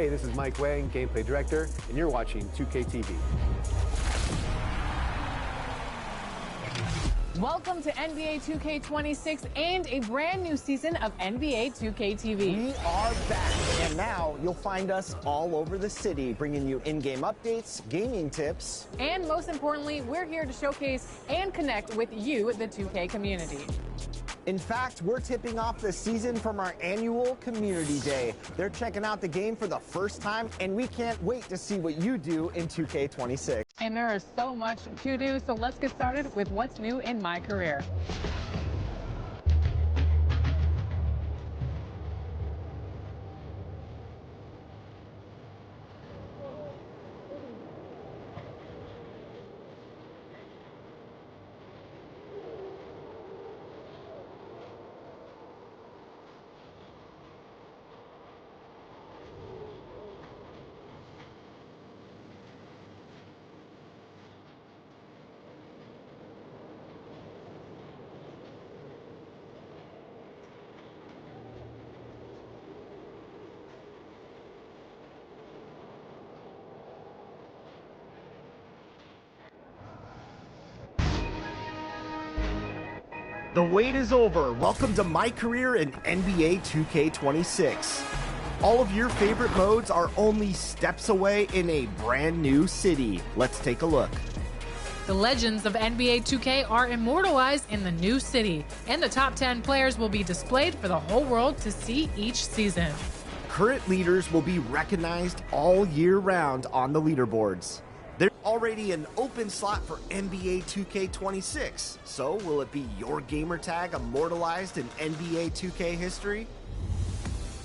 Hey, this is Mike Wang, Gameplay Director, and you're watching 2K TV. Welcome to NBA 2K26 and a brand new season of NBA 2K TV. We are back, and now you'll find us all over the city, bringing you in-game updates, gaming tips. And most importantly, we're here to showcase and connect with you, the 2K community. In fact, we're tipping off the season from our annual Community Day. They're checking out the game for the first time, and we can't wait to see what you do in 2K26. And there is so much to do, so let's get started with what's new in MyCAREER. The wait is over. Welcome to MyCAREER in NBA 2K26. All of your favorite modes are only steps away in a brand new city. Let's take a look. The legends of NBA 2K are immortalized in the new city, and the top 10 players will be displayed for the whole world to see each season. Current leaders will be recognized all year round on the leaderboards. There's already an open slot for NBA 2K26, so will it be your gamer tag immortalized in NBA 2K history?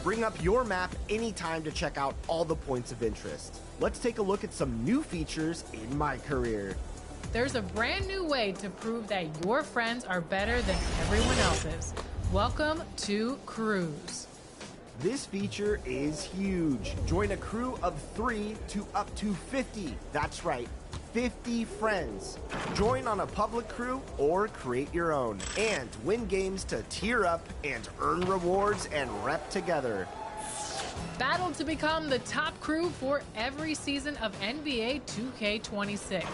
Bring up your map anytime to check out all the points of interest. Let's take a look at some new features in MyCAREER. There's a brand new way to prove that your friends are better than everyone else's. Welcome to Crews. This feature is huge. Join a crew of 3 to up to 50. That's right, 50 friends. Join on a public crew or create your own. And win games to tier up and earn rewards and rep together. Battle to become the top crew for every season of NBA 2K26.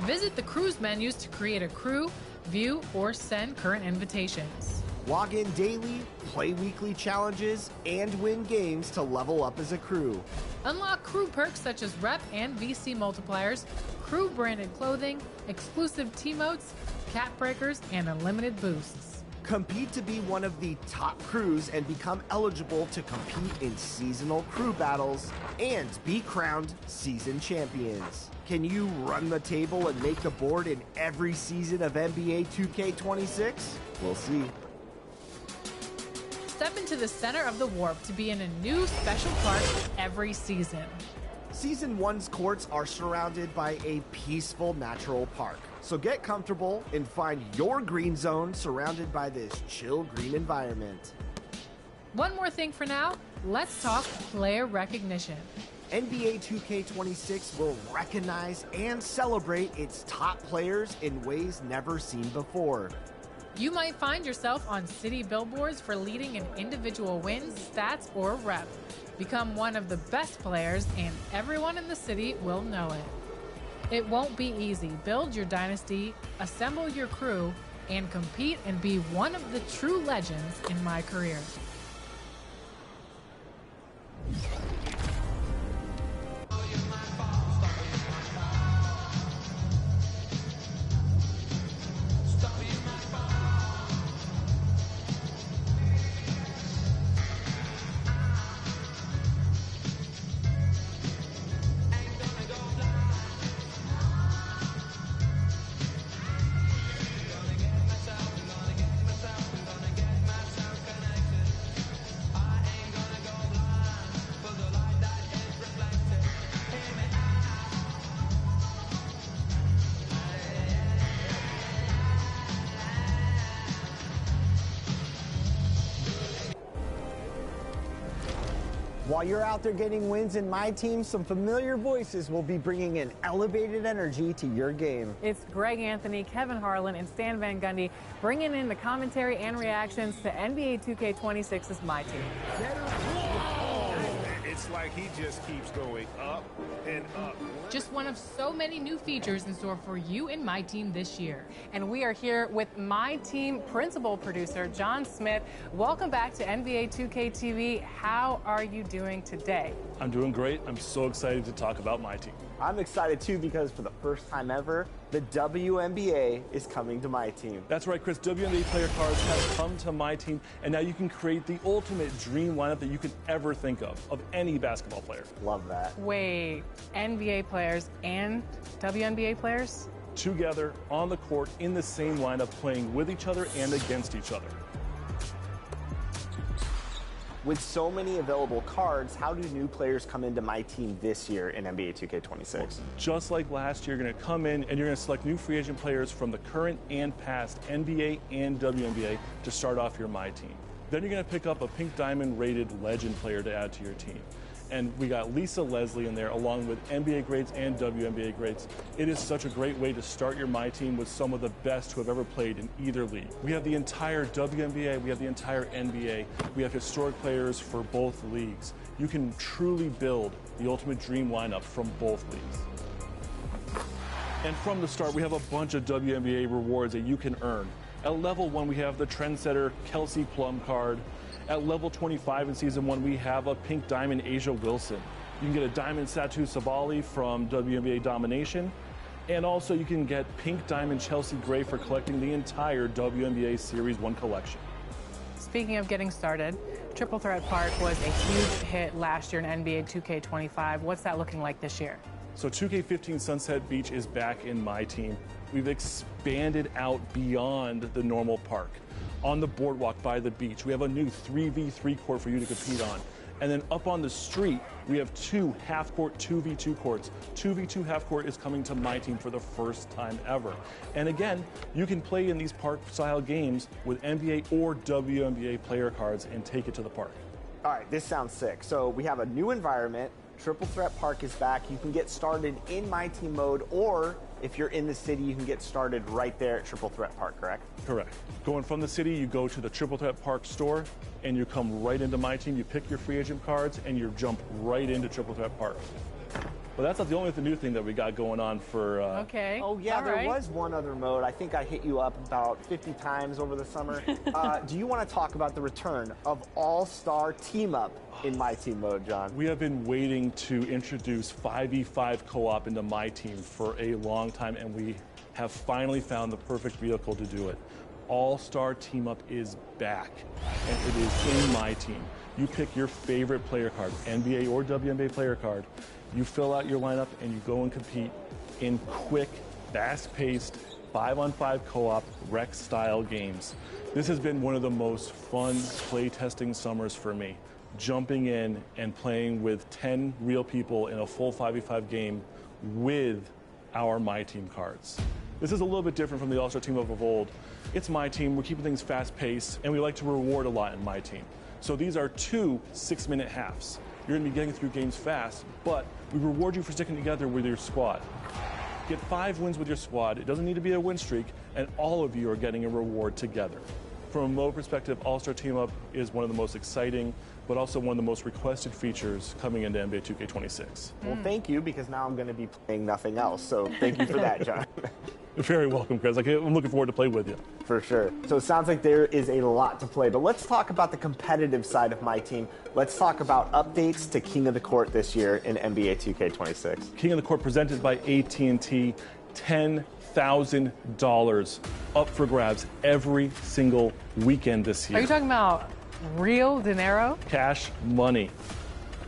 Visit the Crews menus to create a crew, view, or send current invitations. Log in daily, play weekly challenges, and win games to level up as a crew. Unlock crew perks such as rep and VC multipliers, crew branded clothing, exclusive teamotes, cap breakers, and unlimited boosts. Compete to be one of the top crews and become eligible to compete in seasonal crew battles and be crowned season champions. Can you run the table and make the board in every season of NBA 2K26? We'll see. Step into the center of the warp to be in a new special park every season. Season 1's courts are surrounded by a peaceful natural park. So get comfortable and find your green zone surrounded by this chill green environment. One more thing for now, let's talk player recognition. NBA 2K26 will recognize and celebrate its top players in ways never seen before. You might find yourself on city billboards for leading an individual wins, stats, or rep. Become one of the best players, and everyone in the city will know it. It won't be easy. Build your dynasty, assemble your crew, and compete and be one of the true legends in MyCAREER. While you're out there getting wins in my team, some familiar voices will be bringing an elevated energy to your game. It's Greg Anthony, Kevin Harlan, and Stan Van Gundy bringing in the commentary and reactions to NBA 2K26's My Team. It's It's like he just keeps going up and up. Just one of so many new features in store for you and My Team this year. And we are here with My Team principal producer, John Smith. Welcome back to NBA 2K TV. How are you doing today? I'm doing great. I'm so excited to talk about My Team. I'm excited too because for the first time ever, the WNBA is coming to My Team. That's right, Chris. WNBA player cards have come to My Team, and now you can create the ultimate dream lineup that you could ever think of any basketball player. Love that. Wait, NBA players and WNBA players? Together, on the court, in the same lineup, playing with each other and against each other. With so many available cards, how do new players come into My Team this year in NBA 2K26? Just like last year, you're going to come in and you're going to select new free agent players from the current and past NBA and WNBA to start off your My Team. Then you're going to pick up a pink diamond rated legend player to add to your team. And we got Lisa Leslie in there along with NBA grades and WNBA grades. It is such a great way to start your My Team with some of the best who have ever played in either league. We have the entire WNBA, we have the entire NBA, we have historic players for both leagues. You can truly build the ultimate dream lineup from both leagues. And from the start, we have a bunch of WNBA rewards that you can earn. At level 1, we have the trendsetter Kelsey Plum card. At level 25 in Season 1, we have a pink diamond Asia Wilson. You can get a diamond Satu Sabali from WNBA Domination. And also you can get pink diamond Chelsea Gray for collecting the entire WNBA Series 1 collection. Speaking of getting started, Triple Threat Park was a huge hit last year in NBA 2K25. What's that looking like this year? So 2K15 Sunset Beach is back in My Team. We've expanded out beyond the normal park. On the boardwalk by the beach, we have a new 3v3 court for you to compete on. And then up on the street, we have 2 half-court 2v2 courts. 2v2 half-court is coming to My Team for the first time ever. And again, you can play in these park-style games with NBA or WNBA player cards and take it to the park. All right, this sounds sick. So we have a new environment. Triple Threat Park is back. You can get started in My Team mode, or if you're in the city, you can get started right there at Triple Threat Park, correct? Correct. Going from the city, you go to the Triple Threat Park store, and you come right into My Team. You pick your free agent cards, and you jump right into Triple Threat Park. But that's not the only new thing that we got going on for... Okay. Oh, yeah, All there right. was one other mode. I think I hit you up about 50 times over the summer. Do you want to talk about the return of All-Star Team-Up in My Team mode, John? We have been waiting to introduce 5v5 co-op into My Team for a long time, and we have finally found the perfect vehicle to do it. All-Star Team-Up is back, and it is in My Team. You pick your favorite player card, NBA or WNBA player card. You fill out your lineup and you go and compete in quick, fast-paced, 5-on-5 co-op rec-style games. This has been one of the most fun play-testing summers for me. Jumping in and playing with 10 real people in a full 5v5 game with our My Team cards. This is a little bit different from the All-Star Team of old. It's My Team, we're keeping things fast-paced, and we like to reward a lot in My Team. So these are 2 6-minute halves. You're going to be getting through games fast, but we reward you for sticking together with your squad. Get 5 wins with your squad. It doesn't need to be a win streak, and all of you are getting a reward together. From a mode perspective, All-Star Team Up is one of the most exciting, but also one of the most requested features coming into NBA 2K26. Well, thank you, because now I'm going to be playing nothing else. So thank you for that, John. You're very welcome, Chris. I'm looking forward to play with you. For sure. So it sounds like there is a lot to play, but let's talk about the competitive side of My Team. Let's talk about updates to King of the Court this year in NBA 2K26. King of the Court presented by AT&T, $10,000 up for grabs every single weekend this year. Are you talking about real dinero? Cash money.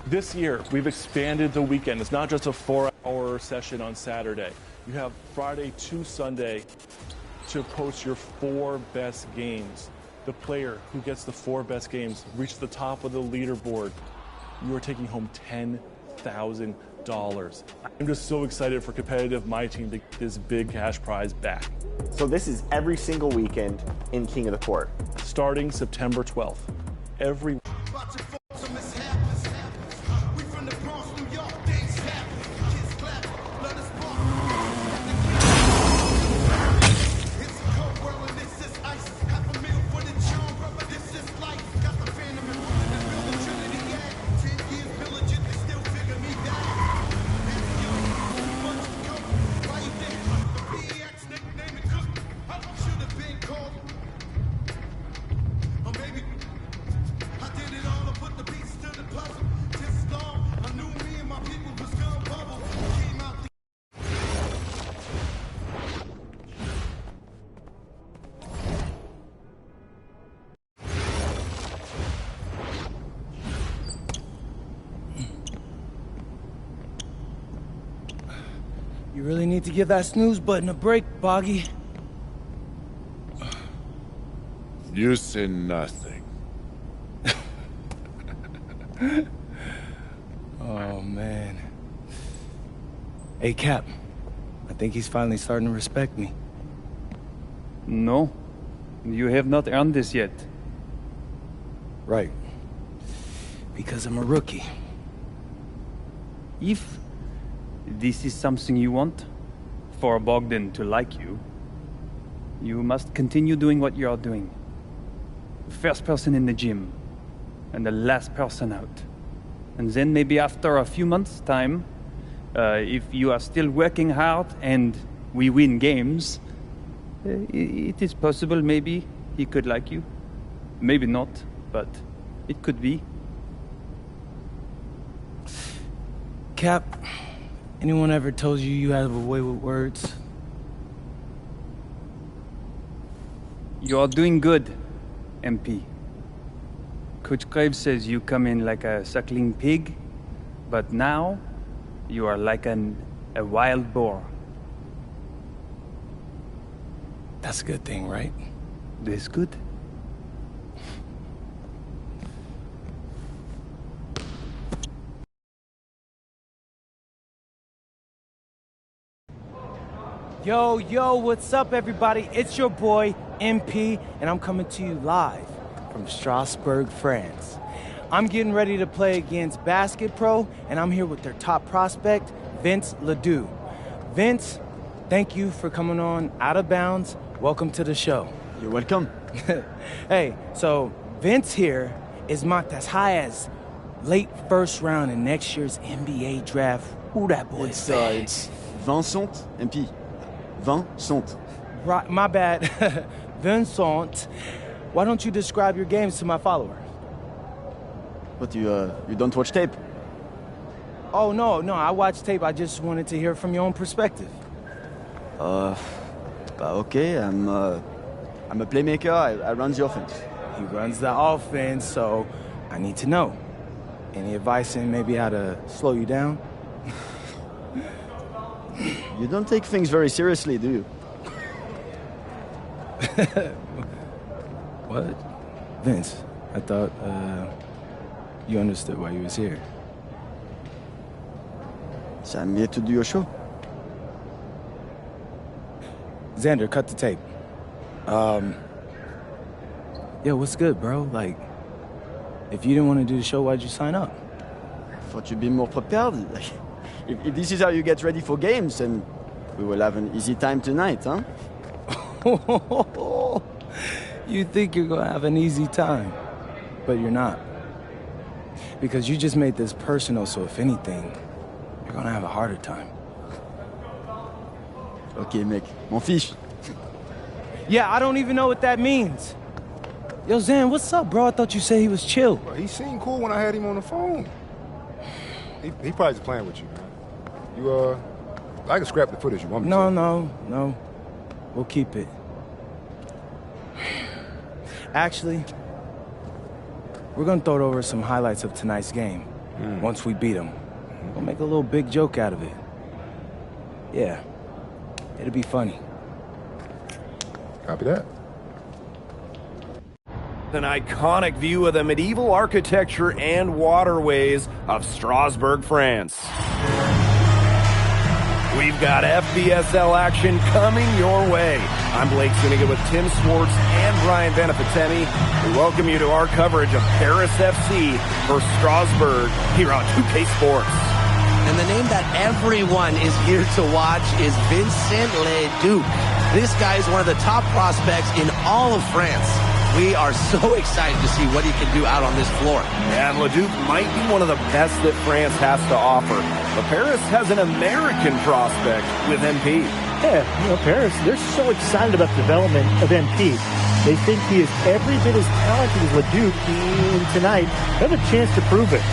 This year, we've expanded the weekend. It's not just a 4-hour session on Saturday. You have Friday to Sunday to post your 4 best games. The player who gets the 4 best games reaches the top of the leaderboard. You are taking home $10,000. I'm just so excited for competitive My Team to get this big cash prize back. So this is every single weekend in King of the Court. Starting September 12th. Every You really need to give that snooze button a break, Boggy. You say nothing. Oh, man. Hey, Cap. I think he's finally starting to respect me. No. You have not earned this yet. Right. Because I'm a rookie. If this is something you want, for Bogdan to like you, you must continue doing what you are doing. First person in the gym, and the last person out. And then maybe after a few months' time, if you are still working hard and we win games, it is possible maybe he could like you. Maybe not, but it could be. Cap, anyone ever told you you have a way with words? You are doing good, MP. Coach Graves says you come in like a suckling pig, but now you are like a wild boar. That's a good thing, right? That's good. Yo, what's up, everybody? It's your boy, MP, and I'm coming to you live from Strasbourg, France. I'm getting ready to play against Basket Pro, and I'm here with their top prospect, Vince Ledoux. Vince, thank you for coming on Out of Bounds. Welcome to the show. You're welcome. Hey, so Vince here is mocked as high as late first round in next year's NBA draft. Who that boy say? It's Vincent, MP. Vincent. Right, my bad. Vincent. Why don't you describe your games to my follower? But you don't watch tape? Oh, no, I watch tape. I just wanted to hear from your own perspective. Okay, I'm a playmaker. I run the offense. He runs the offense, so I need to know. Any advice in maybe how to slow you down? You don't take things very seriously, do you? What? Vince, I thought, you understood why you was here. So I'm here to do your show. Xander, cut the tape. Yeah, what's good, bro? Like, if you didn't want to do the show, why'd you sign up? I thought you'd be more prepared. Like, if this is how you get ready for games, then we will have an easy time tonight, huh? You think you're gonna have an easy time, but you're not. Because you just made this personal, so if anything, you're gonna have a harder time. Okay, mec. M'en fiche. Yeah, I don't even know what that means. Yo, Zan, what's up, bro? I thought you said he was chill. Well, he seemed cool when I had him on the phone. He probably just playing with you, man. I can scrap the footage you want me to. No. We'll keep it. Actually, we're gonna throw over some highlights of tonight's game. Once we beat them. We'll make a little big joke out of it. Yeah. It'll be funny. Copy that. An iconic view of the medieval architecture and waterways of Strasbourg, France. We've got FBSL action coming your way. I'm Blake Zuniga with Tim Swartz and Brian Benefitemi. We welcome you to our coverage of Paris FC versus Strasbourg here on 2K Sports. And the name that everyone is here to watch is Vincent Ledoux. This guy is one of the top prospects in all of France. We are so excited to see what he can do out on this floor. And Ledoux might be one of the best that France has to offer. But Paris has an American prospect with MP. Yeah, Paris, they're so excited about the development of MP. They think he is every bit as talented as Ledoux, and tonight they have a chance to prove it.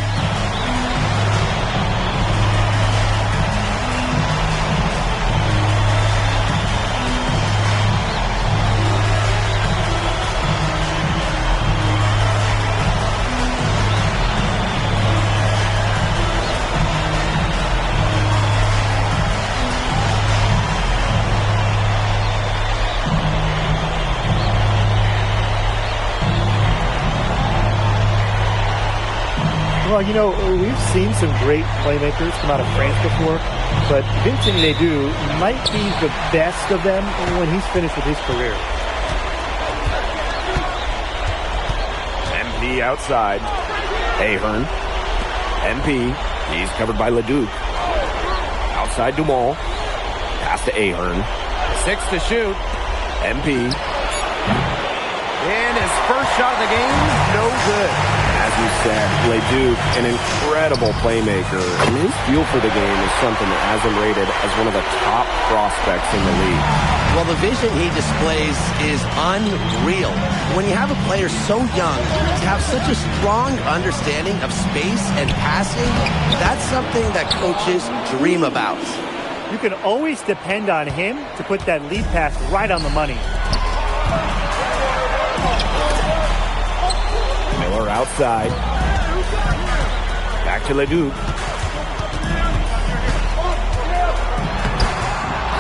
Well, you know, we've seen some great playmakers come out of France before, but Vincent Ledoux might be the best of them when he's finished with his career. MP outside. Ahern. MP. He's covered by Leduc. Outside Dumont. Pass to Ahern. 6 to shoot. MP. And his first shot of the game, no good. As you said, Leduc, an incredible playmaker. And his feel for the game is something that has him rated as one of the top prospects in the league. Well, the vision he displays is unreal. When you have a player so young to have such a strong understanding of space and passing, that's something that coaches dream about. You can always depend on him to put that lead pass right on the money. Miller outside. Back to Leduc.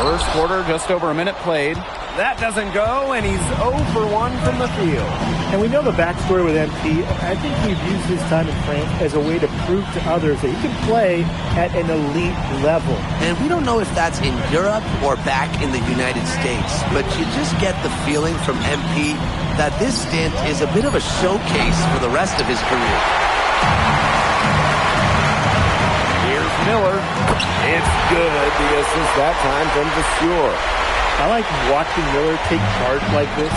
First quarter, just over a minute played. That doesn't go, and he's 0 for 1 from the field. And we know the backstory with MP. I think he's used his time in France as a way to prove to others that he can play at an elite level. And we don't know if that's in Europe or back in the United States, but you just get the feeling from MP that this stint is a bit of a showcase for the rest of his career. Here's Miller. It's good. The assist that time from Vasseur. I like watching Miller take charge like this,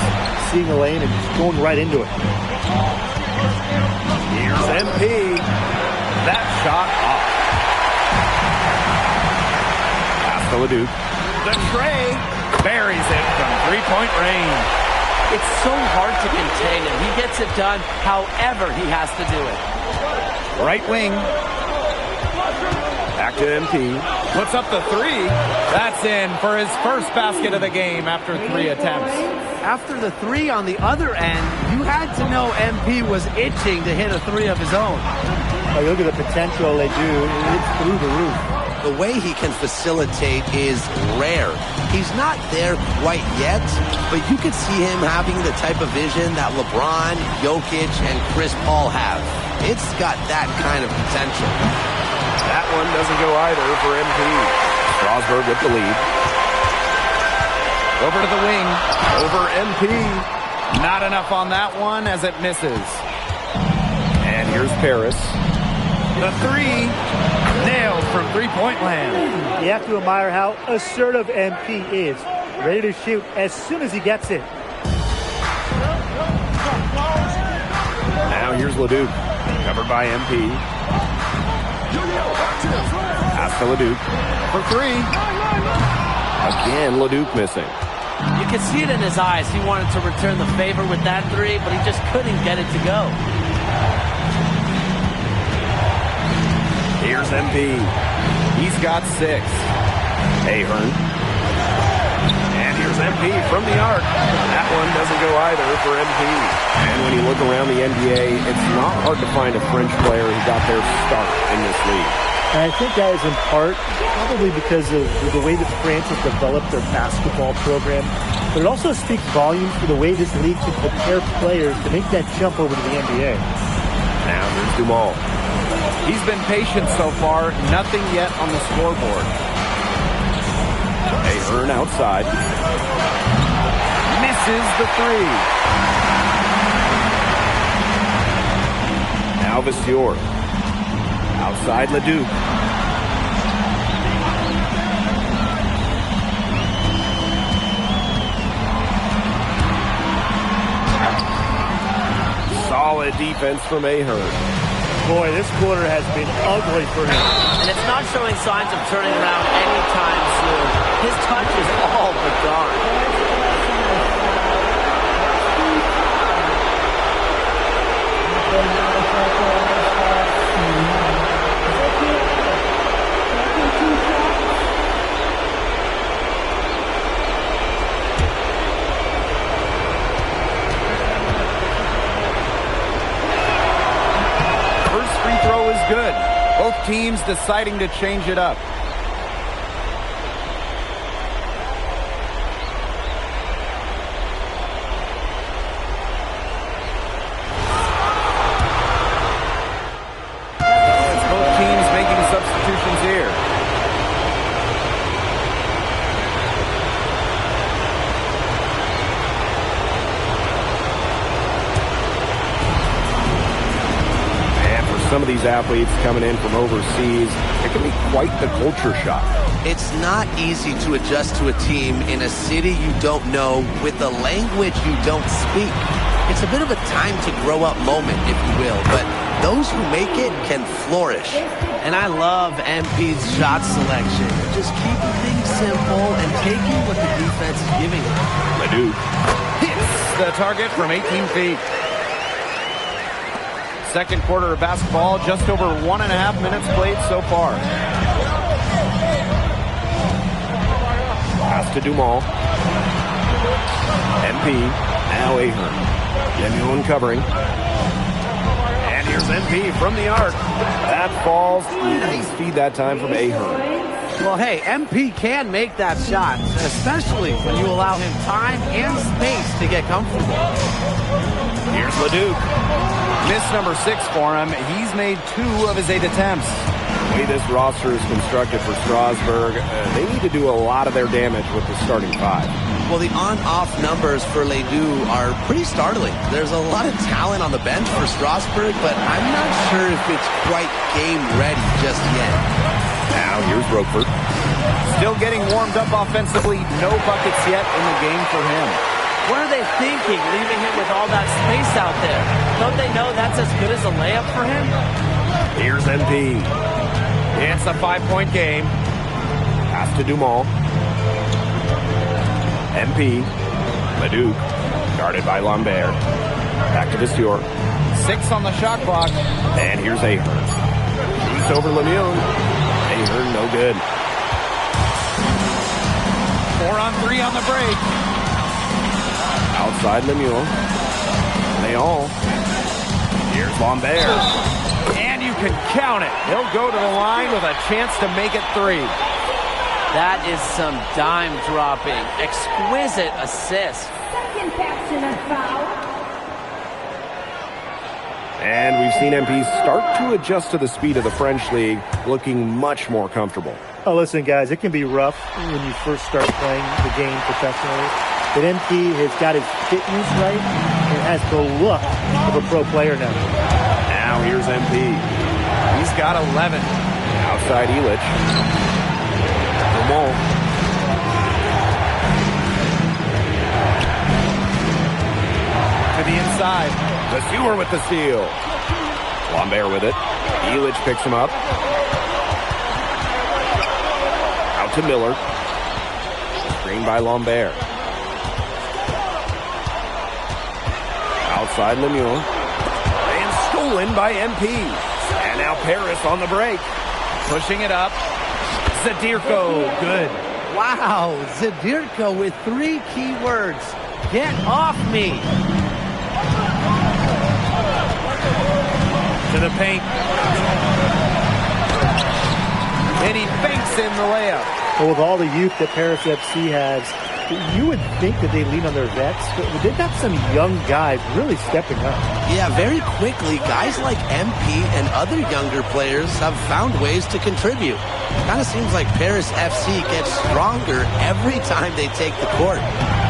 seeing a lane and just going right into it. Here's MP. That shot off. Pass to Leduc. The tray buries it from three-point range. It's so hard to contain him. He gets it done however he has to do it. Right wing. Back to MP. Puts up the three. That's in for his first basket of the game after 3 attempts. After the three on the other end, you had to know MP was itching to hit a three of his own. Oh, look at the potential they do. It's through the roof. The way he can facilitate is rare. He's not there quite yet, but you could see him having the type of vision that LeBron, Jokic, and Chris Paul have. It's got that kind of potential. That one doesn't go either for MP. Strasburg with the lead. Over to the wing. Over MP. Not enough on that one as it misses. And here's Paris. The three. Nailed from three-point land. You have to admire how assertive MP is. Ready to shoot as soon as he gets it. Now here's Leduc. Covered by MP. Pass to Leduc for three. Again, Leduc missing. You could see it in his eyes. He wanted to return the favor with that three, but he just couldn't get it to go. Here's MP. He's got 6. Ahern. And here's MP from the arc. That one doesn't go either for MP. And when you look around the NBA, it's not hard to find a French player who got their start in this league. And I think that is in part probably because of the way that France has developed their basketball program. But it also speaks volumes for the way this league can prepare players to make that jump over to the NBA. Now here's Dumont. He's been patient so far. Nothing yet on the scoreboard. Ahern outside. Misses the three. Now Vasseur. Outside Leduc. Solid defense from Ahern. Boy, this quarter has been ugly for him. And it's not showing signs of turning around anytime soon. His touch is all but gone. Good. Both teams deciding to change it up. some of these athletes coming in from overseas, it can be quite the culture shock. It's not easy to adjust to a team in a city you don't know with a language you don't speak. It's a bit of a time to grow up moment, if you will, but those who make it can flourish. And I love MP's shot selection. Just keeping things simple and taking what the defense is giving him. Leduc hits the target from 18 feet. Second quarter of basketball, just over 1.5 minutes played so far. Pass to Dumal. MP, now Ahern. Lemuel covering. And here's MP from the arc. That falls. Nice feed that time from Ahern. Well, hey, MP can make that shot, especially when you allow him time and space to get comfortable. Here's Leduc. Miss number 6 for him. He's made 2 of his 8 attempts. The way this roster is constructed for Strasburg, they need to do a lot of their damage with the starting 5. Well, the on-off numbers for Ledoux are pretty startling. There's a lot of talent on the bench for Strasburg, but I'm not sure if it's quite game ready just yet. Now here's Roquefort. Still getting warmed up offensively. No buckets yet in the game for him. What are they thinking, leaving him with all that space out there? Don't they know that's as good as a layup for him? Here's MP. It's a 5-point game. Pass to Dumal. MP. Leduc. Guarded by Lambert. Back to Visteur. 6 on the shot clock. And here's Ahern. Shoots over Lemuel. Ahern, no good. 4 on 3 on the break. Outside Lemuel. Leon. Here's Lambert. And you can count it. He'll go to the line with a chance to make it 3. That is some dime dropping. Exquisite assist. Second passionate foul. And we've seen MP start to adjust to the speed of the French league, looking much more comfortable. Oh, listen, guys, it can be rough when you first start playing the game professionally. But MP has got his fitness right and has the look of a pro player now. Now here's MP. He's got 11. Outside Illich. Dumont. To the inside. Visteur with the steal. Lambert with it. Illich picks him up. Out to Miller. Screen by Lambert. Outside Lemuel. And stolen by MP. And now Paris on the break. Pushing it up. Zadirko, good. Wow, Zadirko with 3 key words. Get off me. To the paint. And he fakes in the layup. Well, with all the youth that Paris FC has, you would think that they lean on their vets, but they've got some young guys really stepping up. Yeah, very quickly, guys like MP and other younger players have found ways to contribute. Kind of seems like Paris FC gets stronger every time they take the court.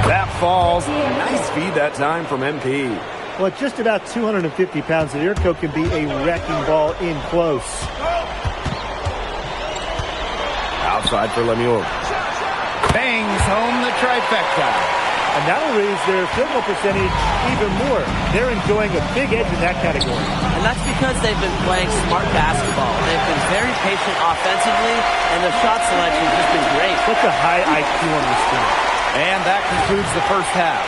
That falls. Nice feed that time from MP. Well, at just about 250 pounds, Zadirko can be a wrecking ball in close. Outside for Lemuel. Bangs home the trifecta. And that will raise their field goal percentage even more. They're enjoying a big edge in that category. And that's because they've been playing smart basketball. They've been very patient offensively, and their shot selection has just been great. Such a high IQ on this team. And that concludes the first half.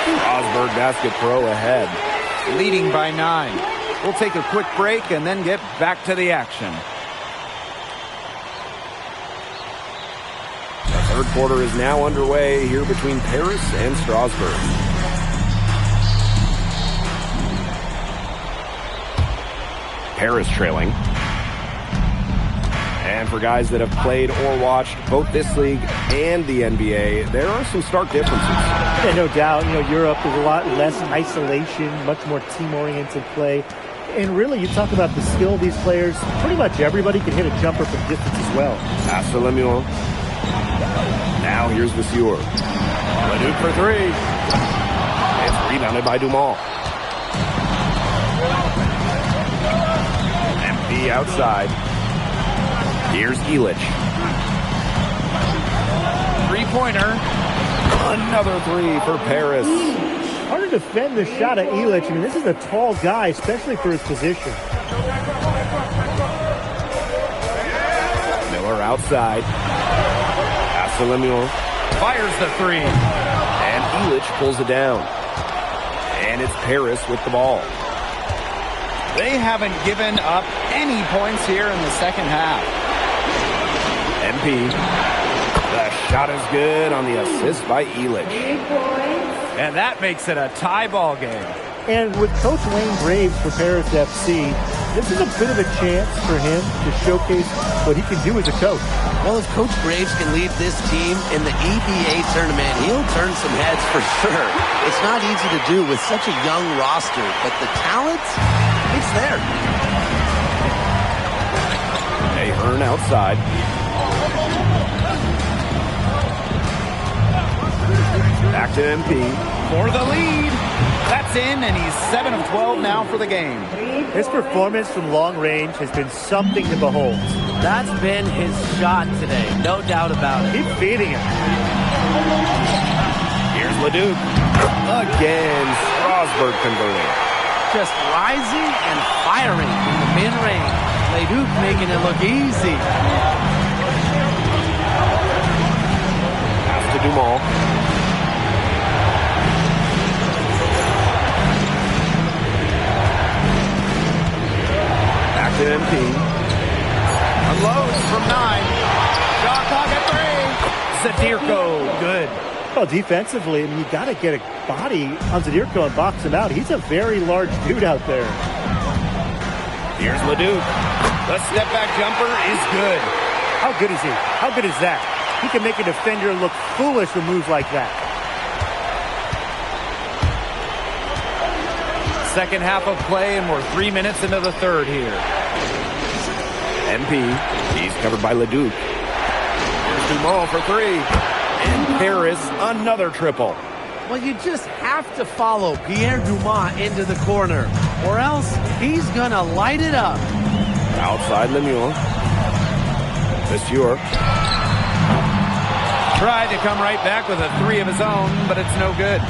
Strasburg Basket Pro ahead, leading by 9. We'll take a quick break and then get back to the action. The third quarter is now underway here between Paris and Strasburg. Paris trailing. And for guys that have played or watched both this league and the NBA, there are some stark differences. Yeah, no doubt. You know, Europe is a lot less isolation, much more team-oriented play. And really, you talk about the skill of these players, pretty much everybody can hit a jumper from distance as well. Pass to Lemuel. Now here's Visteur. Leduc for 3. It's rebounded by Dumal. MP outside. Here's Elich. Three-pointer. Another three for Paris. Hard to defend the shot of Elich. I mean, this is a tall guy, especially for his position. Miller outside. Pass to Lemuel. Fires the three. And Elich pulls it down. And it's Paris with the ball. They haven't given up any points here in the second half. MP. The shot is good on the assist by Elich. And that makes it a tie ball game. And with Coach Wayne Graves for Paris FC, this is a bit of a chance for him to showcase what he can do as a coach. Well, if Coach Graves can lead this team in the EBA tournament, he'll turn some heads for sure. It's not easy to do with such a young roster, but the talent, it's there. Ahern outside. Back to MP. For the lead. That's in, and he's 7 of 12 now for the game. His performance from long range has been something to behold. That's been his shot today, no doubt about it. Keep feeding him. Here's Leduc. Again, Strasburg converting. Just rising and firing in the mid-range. Leduc making it look easy. Pass to Dumas. Back to MP. Unloads from 9. Shot clock at 3. Zadirko, good. Well, defensively, I mean, you got to get a body on Zadirko and box him out. He's a very large dude out there. Here's Leduc. The step-back jumper is good. How good is he? How good is that? He can make a defender look foolish with moves like that. Second half of play, and we're 3 minutes into the third here. MP. He's covered by Leduc. Here's Dumas for 3. And Paris, another triple. Well, you just have to follow Pierre Dumas into the corner, or else he's going to light it up. Outside Lemuel. Monsieur. Tried to come right back with a 3 of his own, but it's no good.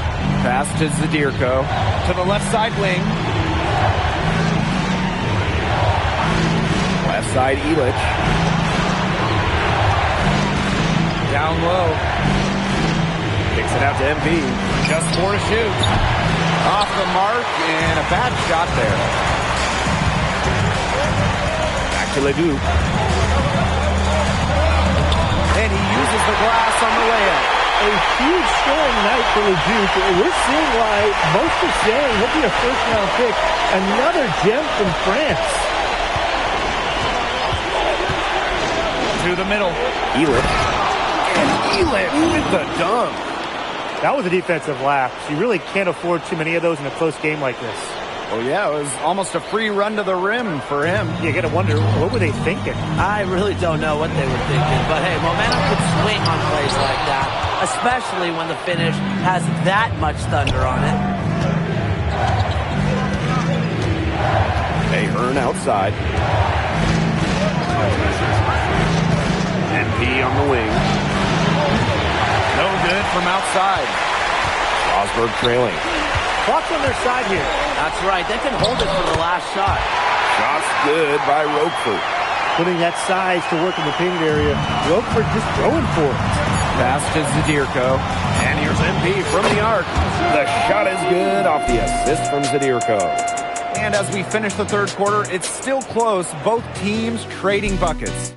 Pass to Zadirko. To the left side wing. Left side Elich. Down low. Kicks it out to MP. Just 4 to shoot. Off the mark, and a bad shot there. Back to Leduc. And he uses the glass on the layup. A huge scoring night for Leduc. We're seeing why most are saying he'll be a first-round pick. Another gem from France. To the middle. Elich. And Elich with the dunk. That was a defensive lapse. You really can't afford too many of those in a close game like this. Oh, yeah, it was almost a free run to the rim for him. You got to wonder, what were they thinking? I really don't know what they were thinking, but hey, momentum can swing on plays like that, especially when the finish has that much thunder on it. Ahern outside. MP on the wing. No good from outside. Strasburg trailing. Clock's on their side here. That's right. They can hold it for the last shot. Shot's good by Roquefort. Putting that size to work in the painted area. Roquefort just going for it. Pass to Zadirko. And here's MP from the arc. The shot is good off the assist from Zadirko. And as we finish the third quarter, it's still close. Both teams trading buckets.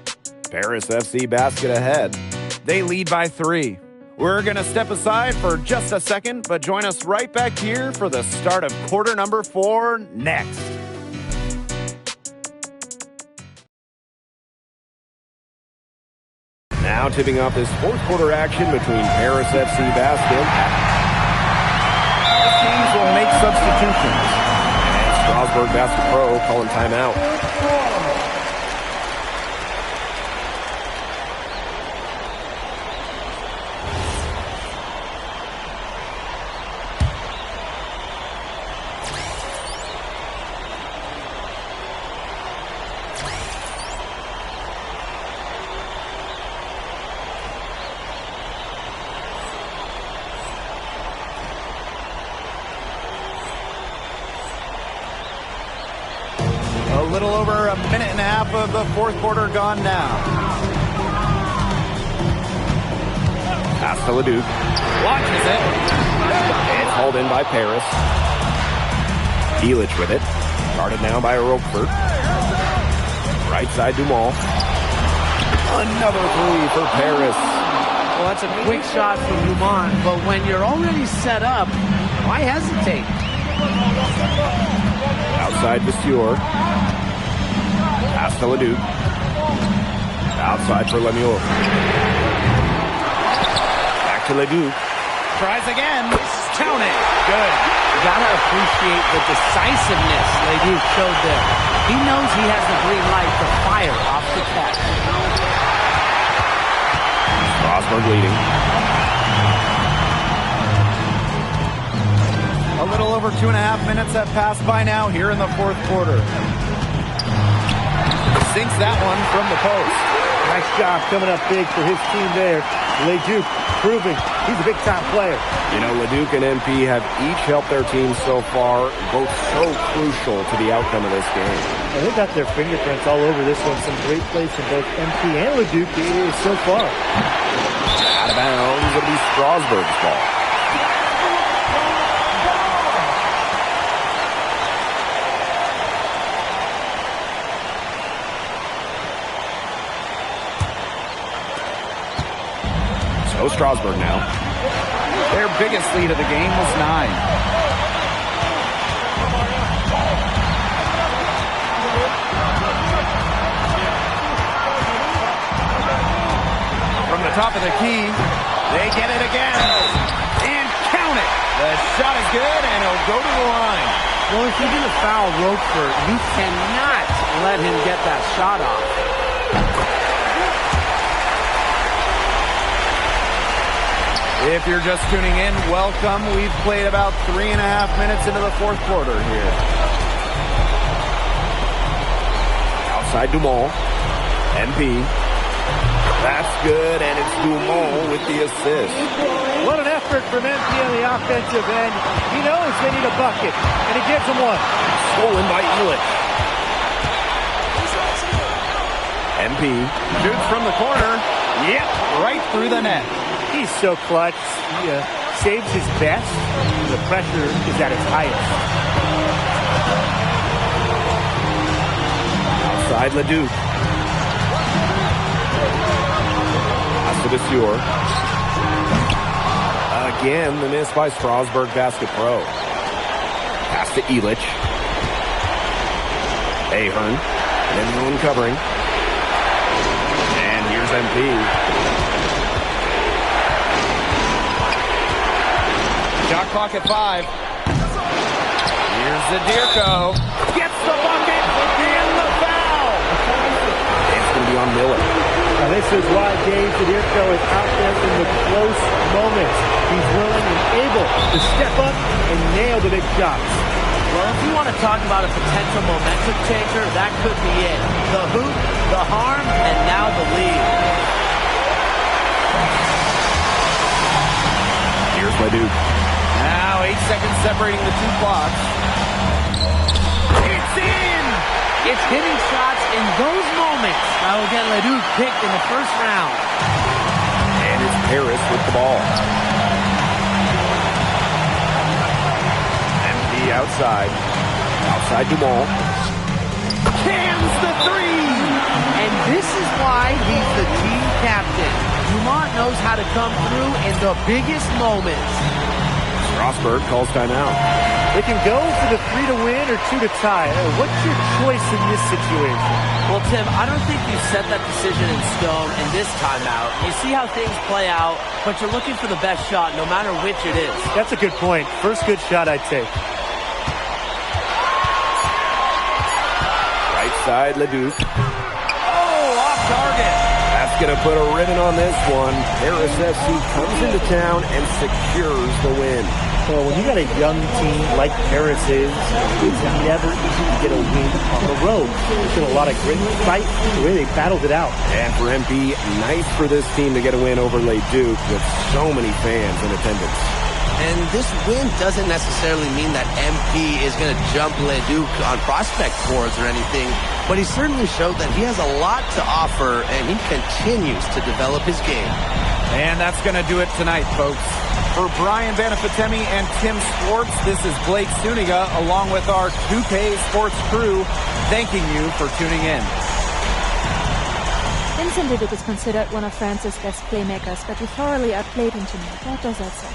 Paris FC basket ahead. They lead by 3. We're going to step aside for just a second, but join us right back here for the start of quarter number 4 next. Now tipping off this fourth quarter action between Paris FC basket. The teams will make substitutions. And Strasburg Basket Pro calling timeout. little over a minute and a half of the fourth quarter gone now. Pass to Leduc. Launches it. It's hauled in by Paris. Elitch with it. Guarded now by Roquefort. Right side Dumont. Another three for Paris. Well, that's a quick shot from Dumont, but when you're already set up, why hesitate? Outside Vasseur. Pass to Leduc. Outside for Lemieux. Back to Leduc. Tries again. Count it. Good. You gotta appreciate the decisiveness Leduc showed there. He knows he has the green light to fire off the catch. Strasburg leading. A little over 2.5 minutes have passed by now here in the fourth quarter. Sinks that one from the post. Nice job coming up big for his team there. Leduc proving he's a big-time player. You know, Leduc and MP have each helped their teams so far, both so crucial to the outcome of this game. And they got their fingerprints all over this one. Some great plays from both MP and Leduc so far. Out of bounds, it'll be Strasburg's ball. So Strasburg now. Their biggest lead of the game was 9. From the top of the key, they get it again. And count it. The shot is good, and it'll go to the line. Well, if you're going to foul Roquefort, you cannot let him get that shot off. If you're just tuning in, welcome. We've played about 3.5 minutes into the fourth quarter here. Outside Dumont. MP. That's good, and it's Dumont with the assist. What an effort from MP on the offensive end. He knows they need a bucket, and he gives them one. Stolen by Elitch. MP shoots from the corner. Yep, right through the net. He's so clutch. He saves his best. The pressure is at its highest. Outside Leduc. Pass to Vasseur. Again, the miss by Strasburg Basket Pro. Pass to Elitch. Ahern. Then covering. And here's MP. Shot clock at 5. Here's Zadirko. Gets the bucket and the foul. It's going to be on Miller. Now this is why Dave Zadirko is out there in the close moments. He's willing and able to step up and nail the big shots. Well, if you want to talk about a potential momentum taker, that could be it. The hoop, the harm, and now the lead. Here's Leduc. Now 8 seconds separating the two clocks. It's in! It's hitting shots in those moments that will get Leduc picked in the first round. And it's Paris with the ball. MP outside. Outside Dumont. Cans the three! And this is why he's the team captain. Dumont knows how to come through in the biggest moments. Strasburg calls timeout. They can go for the 3 to win or 2 to tie. What's your choice in this situation? Well, Tim, I don't think you set that decision in stone in this timeout. You see how things play out, but you're looking for the best shot no matter which it is. That's a good point. First good shot I'd take. Right side, Leduc. Oh, off target. That's going to put a ribbon on this one. Paris FC comes into town and secures the win. Well, when you got a young team like Paris is, it's never easy to get a win on the road. There's been a lot of grit and fight, the way they battled it out. And for MP, nice for this team to get a win over Leduc with so many fans in attendance. And this win doesn't necessarily mean that MP is going to jump Leduc on prospect boards or anything, but he certainly showed that he has a lot to offer, and he continues to develop his game. And that's going to do it tonight, folks. For Brian Benefitemi and Tim Swartz, this is Blake Suniga, along with our 2K Sports crew, thanking you for tuning in. Vincent Leduc is considered one of France's best playmakers, but he thoroughly outplayed him tonight. What does that say?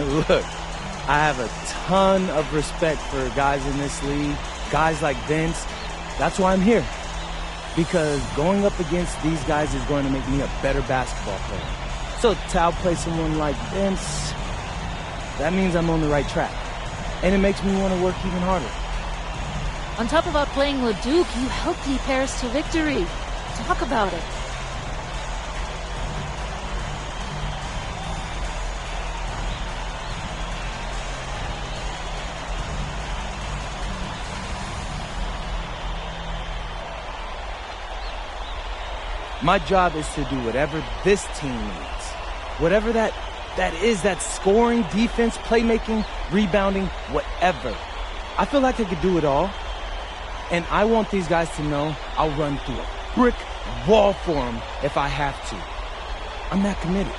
Look, I have a ton of respect for guys in this league, guys like Vince. That's why I'm here. Because going up against these guys is going to make me a better basketball player. So to outplay someone like Vince, that means I'm on the right track. And it makes me want to work even harder. On top of outplaying Leduc, you helped lead Paris to victory. Talk about it. My job is to do whatever this team needs. Whatever that is, that scoring, defense, playmaking, rebounding, whatever. I feel like I could do it all. And I want these guys to know I'll run through a brick wall for them if I have to. I'm that committed.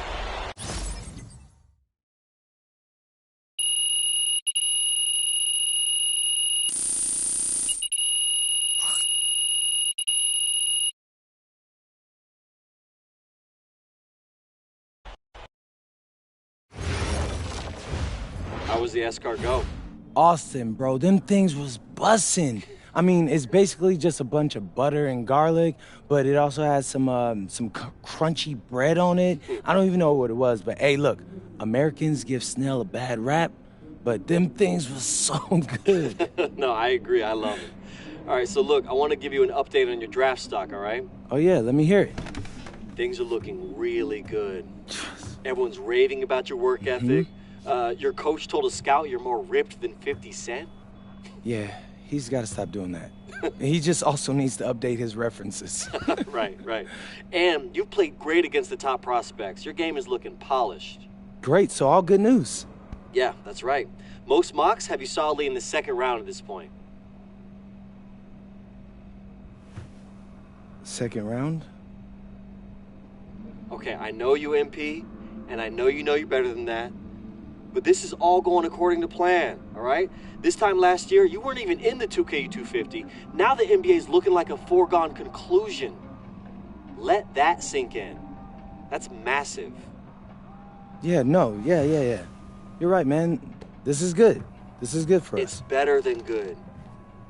How was the escort go? Austin, bro, them things was bussin'. I mean, it's basically just a bunch of butter and garlic, but it also has some crunchy bread on it. I don't even know what it was, but hey, look, Americans give Snell a bad rap, but them things was so good. No, I agree. I love it. All right, so look, I want to give you an update on your draft stock, all right? Oh, yeah, let me hear it. Things are looking really good. Everyone's raving about your work ethic. Your coach told a scout you're more ripped than 50 Cent. Yeah, he's got to stop doing that. He just also needs to update his references. Right. And you've played great against the top prospects. Your game is looking polished. Great, so all good news. Yeah, that's right. Most mocks have you solidly in the second round at this point. Second round? Okay, I know you, MP, and I know you're better than that. But this is all going according to plan, all right? This time last year, you weren't even in the 2K250. Now the NBA is looking like a foregone conclusion. Let that sink in. That's massive. Yeah. You're right, man. This is good. This is good for us. It's better than good.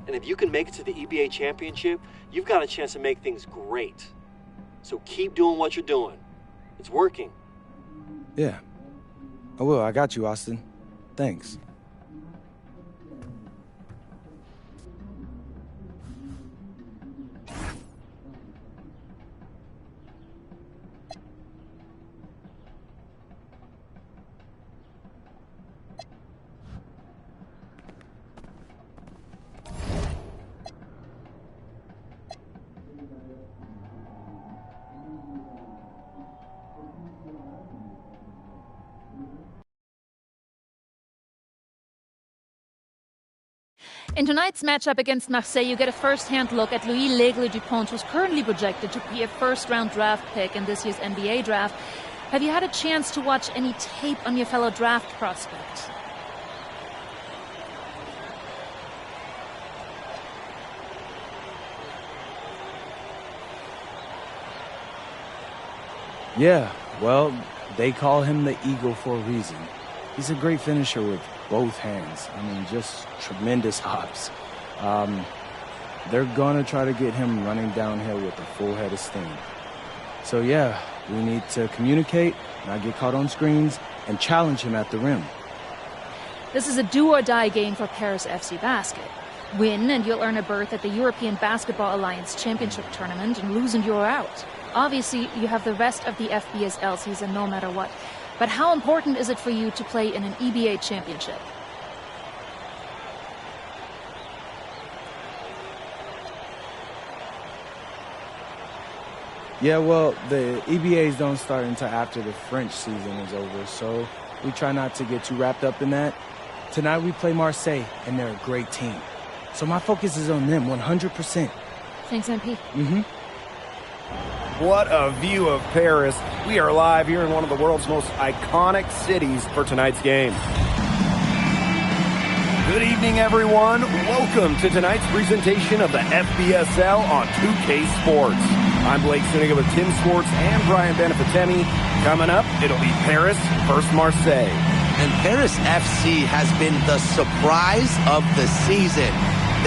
And if you can make it to the EBA championship, you've got a chance to make things great. So keep doing what you're doing. It's working. Yeah. I will. I got you, Austin. Thanks. In tonight's matchup against Marseille, you get a first-hand look at Louis L'Aigle Dupont, who's currently projected to be a first-round draft pick in this year's NBA draft. Have you had a chance to watch any tape on your fellow draft prospect? Yeah, well, they call him the Eagle for a reason. He's a great finisher with both hands. I mean, just tremendous hops. They're gonna try to get him running downhill with a full head of steam. So yeah, we need to communicate, not get caught on screens, and challenge him at the rim. This is a do-or-die game for Paris FC Basket. Win and you'll earn a berth at the European Basketball Alliance Championship Tournament, and lose and you're out. Obviously, you have the rest of the FBSL season no matter what. But how important is it for you to play in an EBA championship? Yeah, well, the EBAs don't start until after the French season is over, so we try not to get too wrapped up in that. Tonight we play Marseille, and they're a great team. So my focus is on them 100%. Thanks, MP. Mm-hmm. What a view of Paris. We are live here in one of the world's most iconic cities for tonight's game. Good evening, everyone. Welcome to tonight's presentation of the FBSL on 2K Sports. I'm Blake Suniga with Tim Swartz and Brian Benefitemi. Coming up, it'll be Paris versus Marseille. And Paris FC has been the surprise of the season.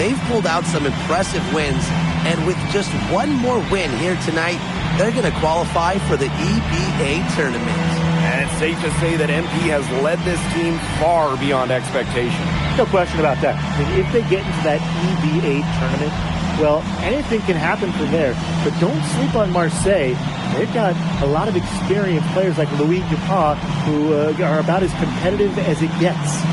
They've pulled out some impressive wins, and with just one more win here tonight, they're going to qualify for the EBA tournament. And it's safe to say that MP has led this team far beyond expectation. No question about that. I mean, if they get into that EBA tournament, well, anything can happen from there. But don't sleep on Marseille. They've got a lot of experienced players like Louis Dupont who are about as competitive as it gets.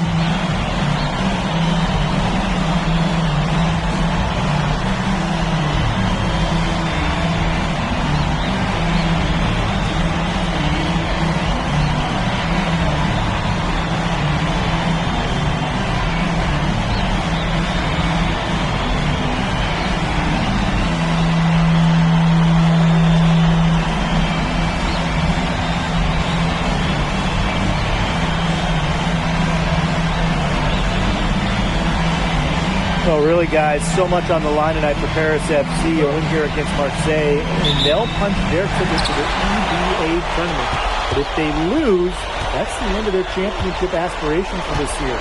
Well, really, guys, so much on the line tonight for Paris FC. A win here against Marseille, and they'll punch their ticket to the EBA tournament. But if they lose, that's the end of their championship aspirations for this year.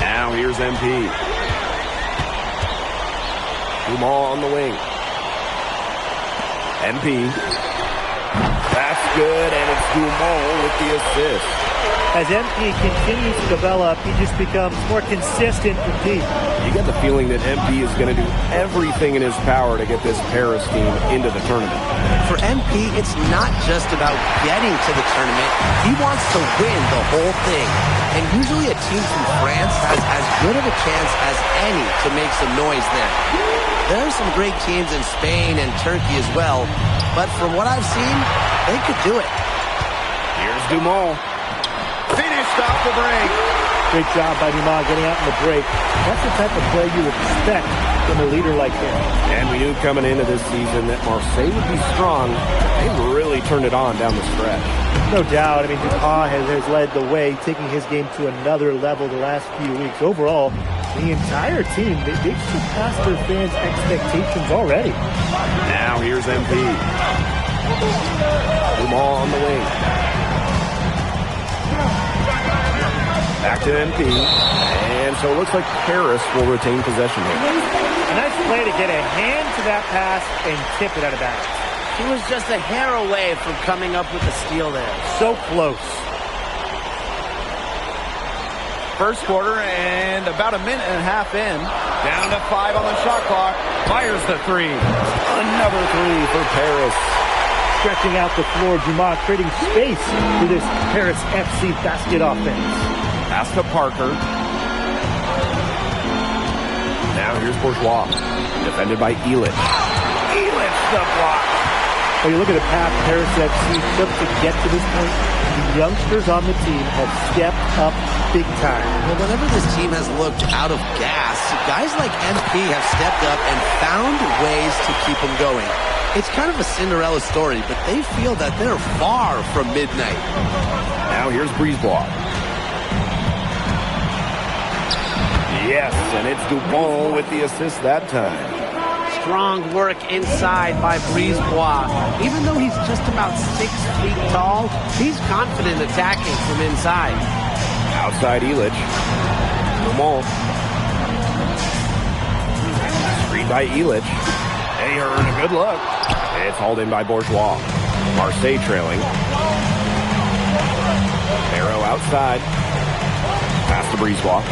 Now here's MP. Dumont on the wing. MP. That's good, and it's Dumont with the assist. As MP continues to develop, he just becomes more consistent and deep. You get the feeling that MP is going to do everything in his power to get this Paris team into the tournament. For MP, it's not just about getting to the tournament. He wants to win the whole thing. And usually a team from France has as good of a chance as any to make some noise there. There are some great teams in Spain and Turkey as well, but from what I've seen, they could do it. Here's Dumont. Finished off the break. Great job by Dumont getting out in the break. That's the type of play you expect from a leader like him. And we knew coming into this season that Marseille would be strong. They really turned it on down the stretch. No doubt. I mean, Dupont has led the way, taking his game to another level the last few weeks. Overall, the entire team, they've surpassed their fans' expectations already. Now here's MP. Dumont on the wing. Back to MP. And so it looks like Paris will retain possession here. A nice play to get a hand to that pass and tip it out of bounds. He was just a hair away from coming up with a steal there. So close. First quarter and about a minute and a half in. Down to 5 on the shot clock. Fires the three. Another three for Paris. Stretching out the floor, Dumont creating space for this Paris FC basket offense. Pass to Parker. Now here's Bourgeois. Defended by Elitch. Elitch the block. When you look at the path Paris FC took to get to this point, the youngsters on the team have stepped up big time. Well, whenever this team has looked out of gas, guys like MP have stepped up and found ways to keep them going. It's kind of a Cinderella story, but they feel that they're far from midnight. Now here's Brisebois. Yes, and it's Dupont with the assist that time. Strong work inside by Brisebois. Even though he's just about 6 feet tall, he's confident attacking from inside. Outside Elitch. Dumont. Screen by Elitch. They earn a good look. It's hauled in by Bourgeois. Marseille trailing. Barrow outside. Pass to Brisebois.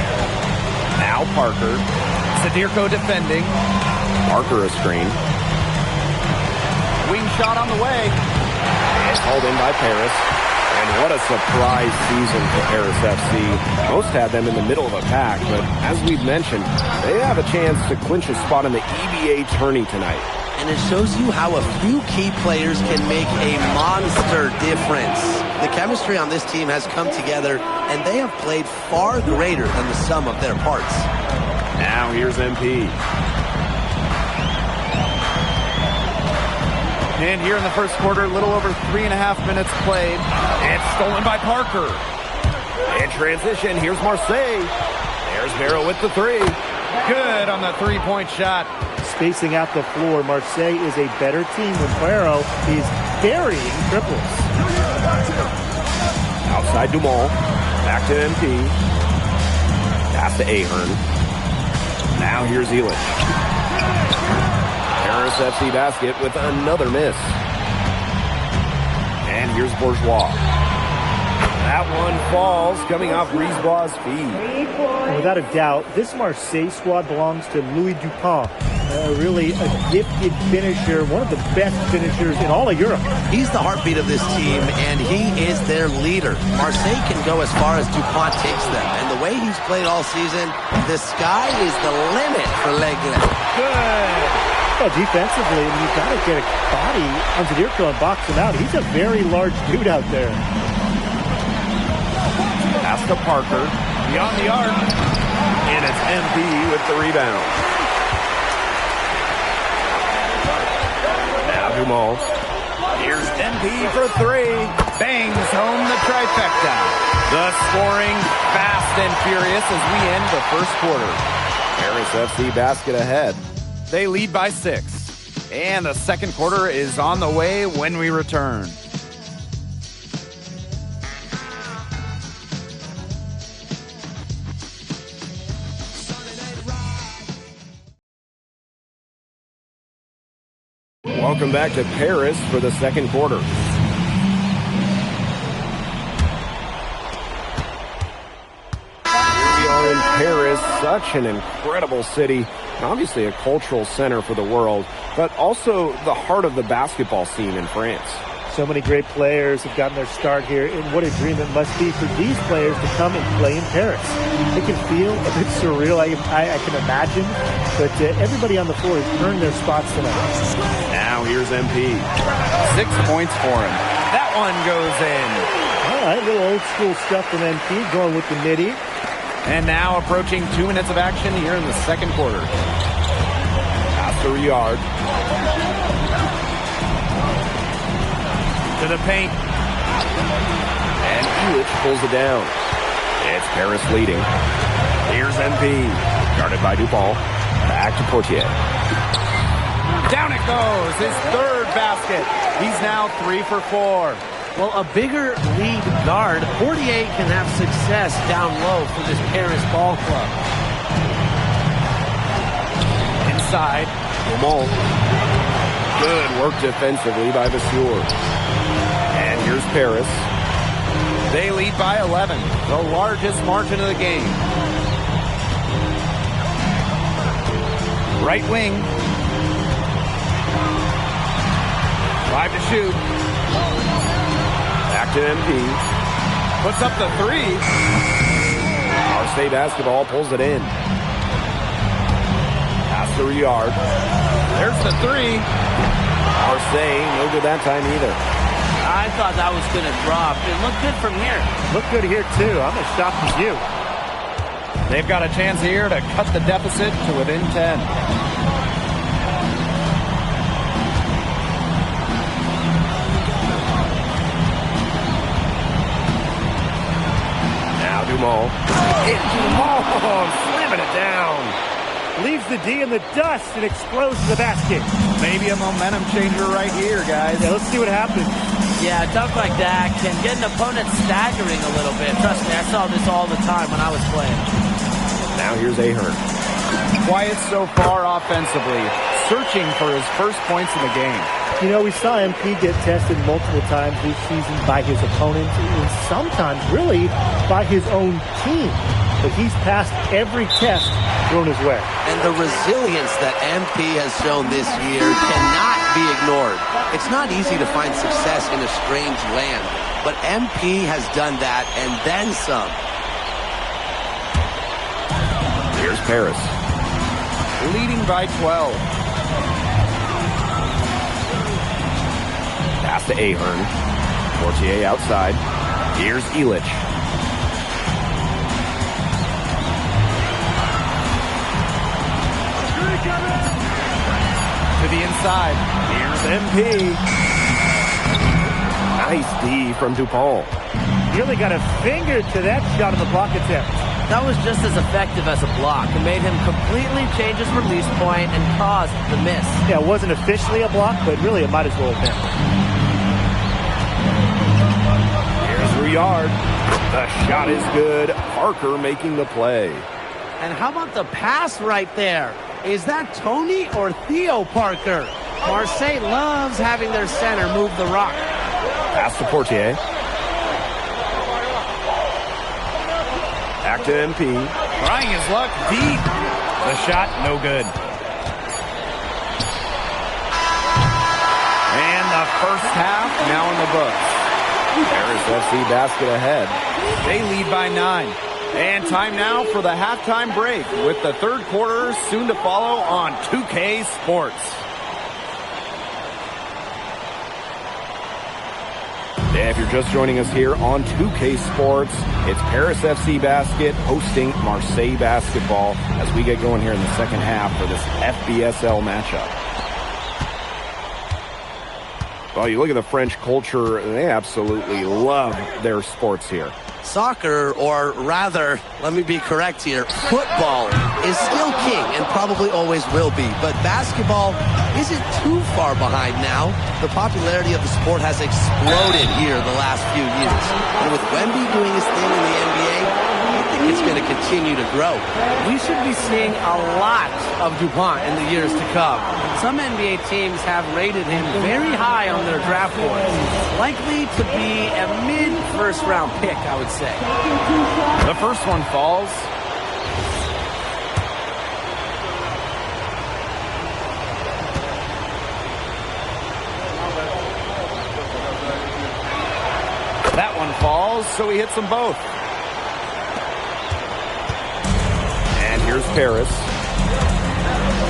Now Parker. Sadirko defending. Parker a screen. Wing shot on the way. It's hauled in by Paris. And what a surprise season for Paris FC. Most had them in the middle of a pack, but as we've mentioned, they have a chance to clinch a spot in the EBA tourney tonight. and it shows you how a few key players can make a monster difference. The chemistry on this team has come together, and they have played far greater than the sum of their parts. Now here's MP. And here in the first quarter, a little over 3.5 minutes played. It's stolen by Parker. In transition, here's Marseille. There's Barrow with the three. Good on the three-point shot. Spacing out the floor, Marseille is a better team when Barrow is burying triples. Outside Dumont. Back to MP. Pass to Ahern. Now here's Elich. Paris FC basket with another miss. And here's Bourgeois. That one falls, coming off Brisebois' feed. Without a doubt, this Marseille squad belongs to Louis Dupont. Really a gifted finisher, one of the best finishers in all of Europe. He's the heartbeat of this team, and he is their leader. Marseille can go as far as Dupont takes them, and the way he's played all season, the sky is the limit for Leglin. Good. Well, defensively, you've got to get a body on Zadirko and box him out. He's a very large dude out there. Pass to Parker. Beyond the arc. And it's MP with the rebound. Now Dumont. Here's MP for three. Bangs home the trifecta. The scoring fast and furious as we end the first quarter. Paris FC basket ahead. They lead by 6. And the second quarter is on the way when we return. Welcome back to Paris for the second quarter. Here we are in Paris, such an incredible city. Obviously a cultural center for the world, but also the heart of the basketball scene in France. So many great players have gotten their start here, and what a dream it must be for these players to come and play in Paris. It can feel a bit surreal, I can imagine, but everybody on the floor has earned their spots tonight. Now here's MP. 6 points for him. That one goes in. All right, little old school stuff from MP, going with the midi. And now approaching 2 minutes of action here in the second quarter. Pass to Riyard. To the paint. And Elich pulls it down. It's Paris leading. Here's MP. Guarded by Dupont. Back to Portier. Down it goes. His third basket. He's now 3 for 4. Well, a bigger lead guard, Portier can have success down low for this Paris ball club. Inside. Dumont. Good work defensively by Vasseur. And here's Paris. They lead by 11, the largest margin of the game. Right wing. 5 to shoot. Back to MP. Puts up the 3. Marseille basketball pulls it in. Pass to Riyard. There's the 3. Marseille, no good that time either. I thought that was going to drop. It looked good from here. Looked good here, too. I'm as shocked as you. They've got a chance here to cut the deficit to within 10. Now Dumont. Dumont slamming it down. Leaves the D in the dust and explodes the basket. Maybe a momentum changer right here, guys. Yeah, let's see what happens. Yeah, a dunk like that can get an opponent staggering a little bit. Trust me, I saw this all the time when I was playing. Now here's Ahern. Quiet so far offensively, searching for his first points in the game. You know, we saw MP get tested multiple times this season by his opponents and sometimes really by his own team. But he's passed every test thrown his way. And the resilience that MP has shown this year cannot be ignored. It's not easy to find success in a strange land, but MP has done that and then some. Here's Paris. Leading by 12. Pass to Ahern. Portier outside. Here's Elich. To the inside. Here's MP. Nice D from DuPont. He only got a finger to that shot on the block attempt. That was just as effective as a block. It made him completely change his release point and caused the miss. Yeah, it wasn't officially a block, but really it might as well have been. Here's Rouillard. The shot is good. Parker making the play. And how about the pass right there? Is that Tony or Theo Parker? Marseille loves having their center move the rock. Pass to Portier. Back to MP. Trying his luck deep. The shot, no good. And the first half now in the books. Paris FC basket ahead. They lead by 9. And time now for the halftime break with the third quarter soon to follow on 2K Sports. And if you're just joining us here on 2K Sports, it's Paris FC Basket hosting Marseille Basketball as we get going here in the second half for this FBSL matchup. Well, you look at the French culture, they absolutely love their sports here. Soccer, or rather, let me be correct here, football is still king and probably always will be. But basketball isn't too far behind now. The popularity of the sport has exploded here the last few years. And with Wemby doing his thing in the NBA, I think it's going to continue to grow. We should be seeing a lot of DuPont in the years to come. Some NBA teams have rated him very high on their draft boards. Likely to be a mid-first round pick, I would say. The first one falls. That one falls, so he hits them both. And here's Paris.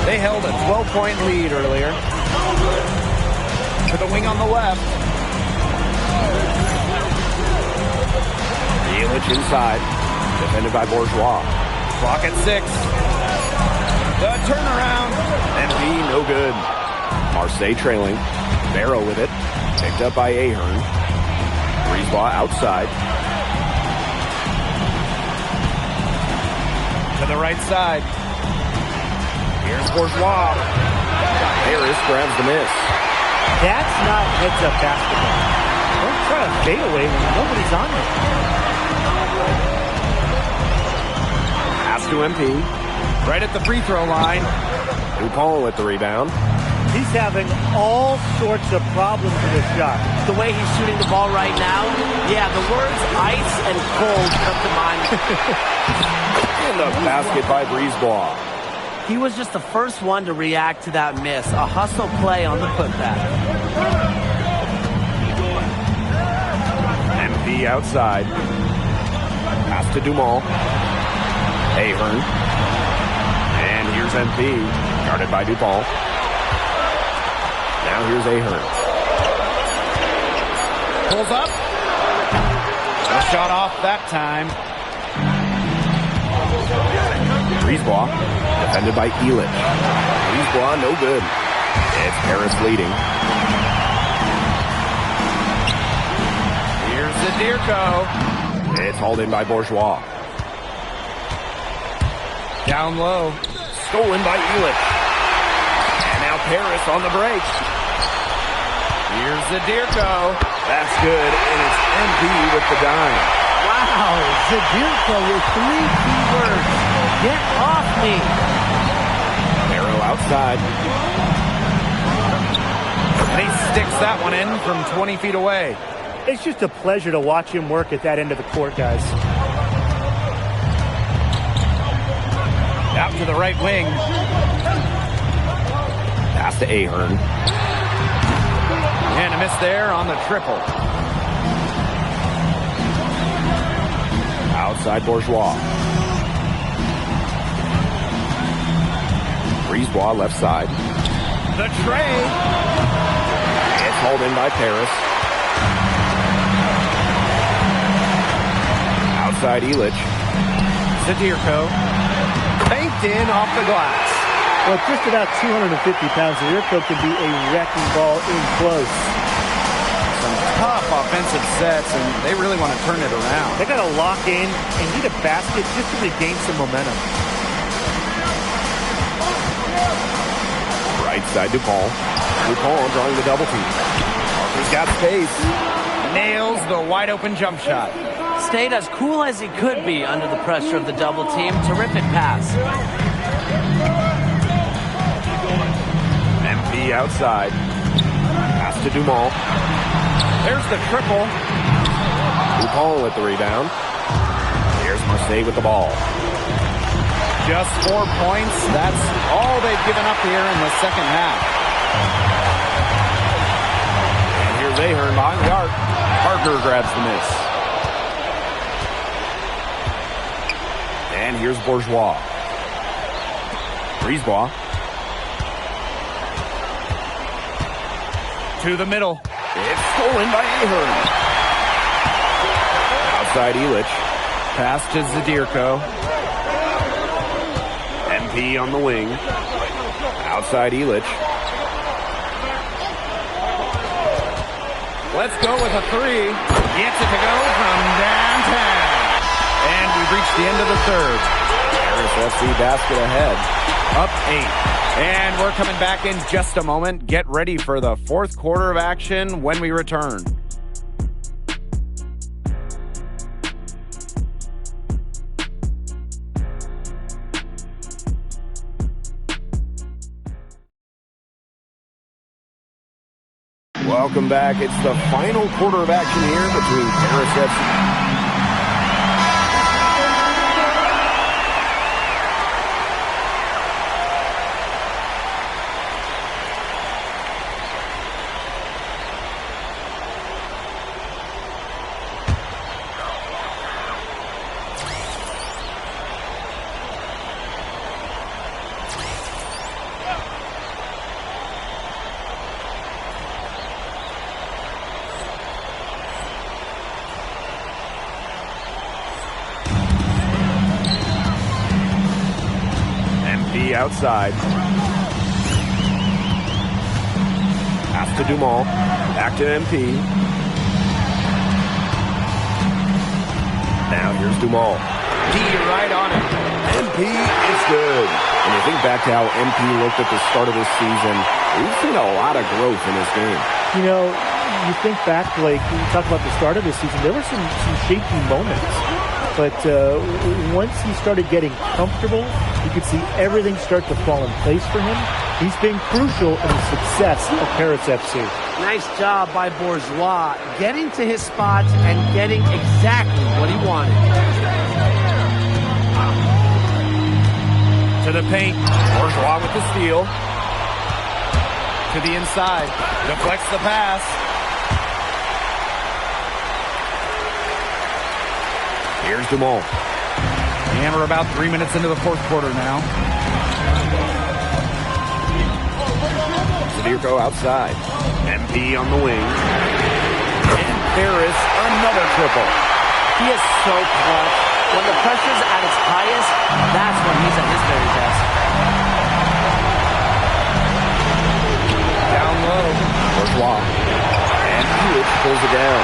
They held a 12-point lead earlier. To the wing on the left. Elich inside. Defended by Bourgeois. Clock at 6. The turnaround. MP, no good. Marseille trailing. Barrow with it. Picked up by Ahern. Brisebois outside. To the right side. Here's Bourgeois. Harris grabs the miss. That's not heads-up basketball. Don't try to fade away when nobody's on you. Pass to MP. Right at the free throw line. DuPont with the rebound. He's having all sorts of problems with his shot. The way he's shooting the ball right now, yeah, the words ice and cold come to mind. And the basket by Brisebois. He was just the first one to react to that miss. A hustle play on the putback. MP outside. Pass to Dumont. Ahern. And here's MP. Guarded by DuPont. Now here's Ahern. Pulls up. A shot off that time. Brisebois, defended by Elich. Brisebois, no good. It's Paris leading. Here's Zadirko. It's hauled in by Bourgeois. Down low. Stolen by Elich. And now Paris on the break. Here's Zadirko. That's good, and it's MP with the dime. Wow, Zadirko with 3 key words. Get off me. Barrow outside. And he sticks that one in from 20 feet away. It's just a pleasure to watch him work at that end of the court, guys. Out to the right wing. Pass to Ahern. And a miss there on the triple. Outside Bourgeois. Brisebois left side. The trade. It's called in by Paris. Outside Illich. Zadirko. Banked in off the glass. Well, just about 250 pounds, Zadirko can be a wrecking ball in close. Some tough offensive sets, and they really want to turn it around. They got to lock in and need a basket just to regain some momentum. Right side DuPont. DuPont drawing the double team. Parker's got space. Nails the wide open jump shot. Stayed as cool as he could be under the pressure of the double team. Terrific pass. MP outside. Pass to Dumont. There's the triple. DuPont with the rebound. Here's Marseille with the ball. Just 4 points. That's all they've given up here in the second half. And here's Ahern behind the arc. Parker grabs the miss. And here's Bourgeois. Brisebois. To the middle. It's stolen by Ahern. Outside Illich. Pass to Zadirko. MP on the wing. Outside Illich. Let's go with a three. Gets it to go from downtown. And we've reached the end of the third. Paris FC basket ahead. Up 8. And we're coming back in just a moment. Get ready for the fourth quarter of action when we return. Welcome back. It's the final quarter of action here between Paris FC. Outside. Pass to Dumont. Back to MP. Now here's Dumont. D right on it. MP is good. When you think back to how MP looked at the start of this season, we've seen a lot of growth in his game. You know, you think back, Blake, when you talk about the start of this season, there were some shaky moments. But once he started getting comfortable, you could see everything start to fall in place for him. He's been crucial in the success of Paris FC. Nice job by Bourgeois, getting to his spot and getting exactly what he wanted. To the paint. Bourgeois with the steal. To the inside. Deflects the pass. Here's Dumont. And we're about 3 minutes into the fourth quarter now. Zadirko outside. MP on the wing. And Paris, another triple. He is so clutch. When the pressure's at its highest, that's when he's at his very best. Down low. Bourgeois. And Hewitt pulls it down.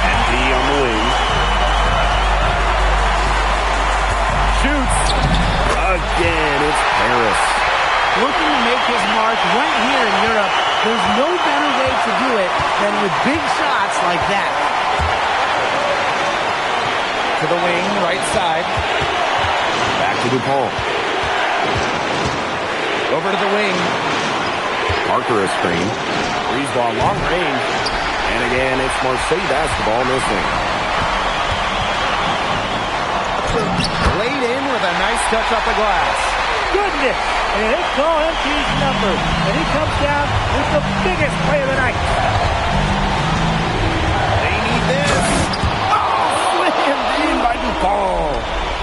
MP on the wing. Shoots. Again, it's Paris. Looking to make his mark right here in Europe. There's no better way to do it than with big shots like that. To the wing, right side. Back to DuPont. Over to the wing. Parker a screen. Brisebois long range. And again, it's Marseille basketball missing. Laid in with a nice touch off the glass. Goodness! And they call MP's number. And he comes down with the biggest play of the night. They need this. Oh, slammed in by DuPont.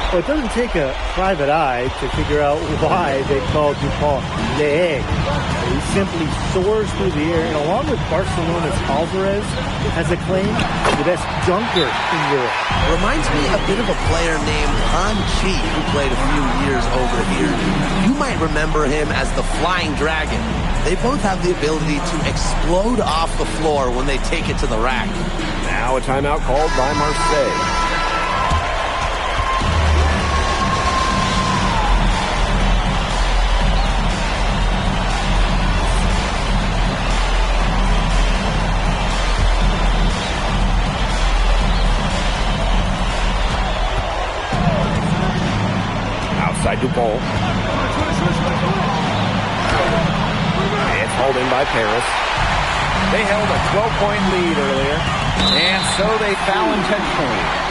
Well, it doesn't take a private eye to figure out why they call Dupont Le Egg. He simply soars through the air, and along with Barcelona's Alvarez, has a claim to the best dunker in Europe. Reminds me a bit of a player named Han Chi, who played a few years over here. You might remember him as the Flying Dragon. They both have the ability to explode off the floor when they take it to the rack. Now a timeout called by Marseille. Outside Dupont. It's hauled in by Paris. They held a 12-point lead earlier, and so they foul intentionally.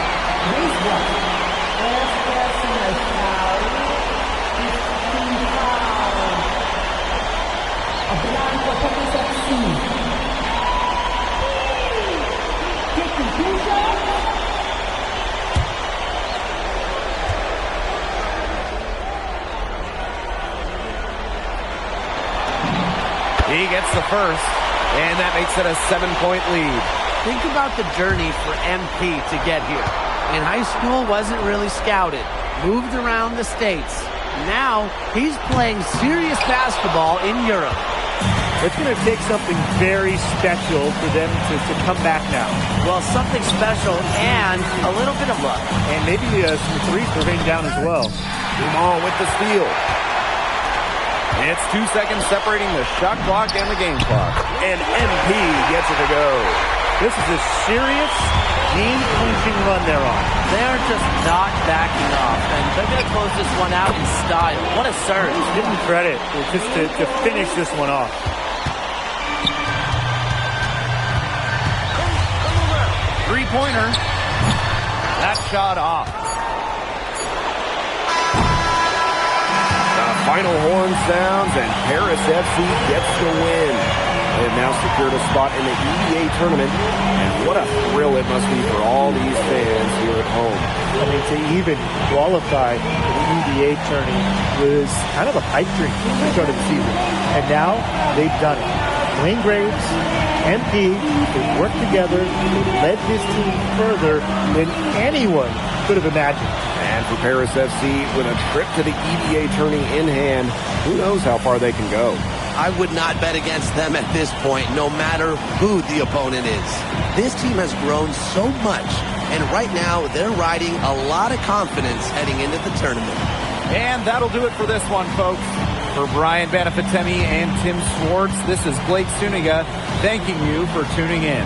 He gets the first, and that makes it a 7-point lead. Think about the journey for MP to get here. In high school, wasn't really scouted. Moved around the States. Now, he's playing serious basketball in Europe. It's going to take something very special for them to come back now. Well, something special and a little bit of luck. And maybe some threes for rain down as well. Dumont with the steal. It's 2 seconds separating the shot clock and the game clock. And MP gets it to go. This is a serious game-clinching run they're on. They're just not backing off, and they're going to close this one out in style. What a surge. Give them credit just to finish this one off. Three-pointer. That shot off. Final horn sounds, and Paris FC gets the win. They have now secured a spot in the EBA tournament, and what a thrill it must be for all these fans here at home. I mean, to even qualify for the EBA tourney was kind of a pipe dream at the start of the season, and now they've done it. Wayne Graves, MP, they worked together, led this team further than anyone could have imagined. And for Paris FC, with a trip to the EBA tourney in hand, who knows how far they can go. I would not bet against them at this point, no matter who the opponent is. This team has grown so much, and right now they're riding a lot of confidence heading into the tournament. And that'll do it for this one, folks. For Brian Banafitemi and Tim Swartz, this is Blake Suniga thanking you for tuning in.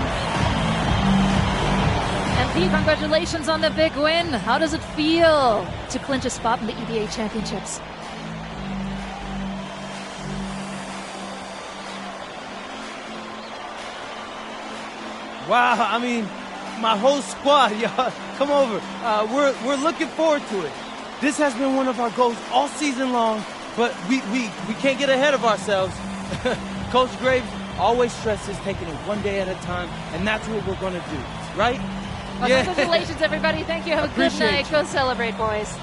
MP, congratulations on the big win. How does it feel to clinch a spot in the EBA championships? Wow, I mean, my whole squad, y'all, come over. We're looking forward to it. This has been one of our goals all season long, but we can't get ahead of ourselves. Coach Graves always stresses taking it one day at a time, and that's what we're going to do, right? Well, yeah. Congratulations, everybody. Thank you. Have a good night. Go celebrate, boys.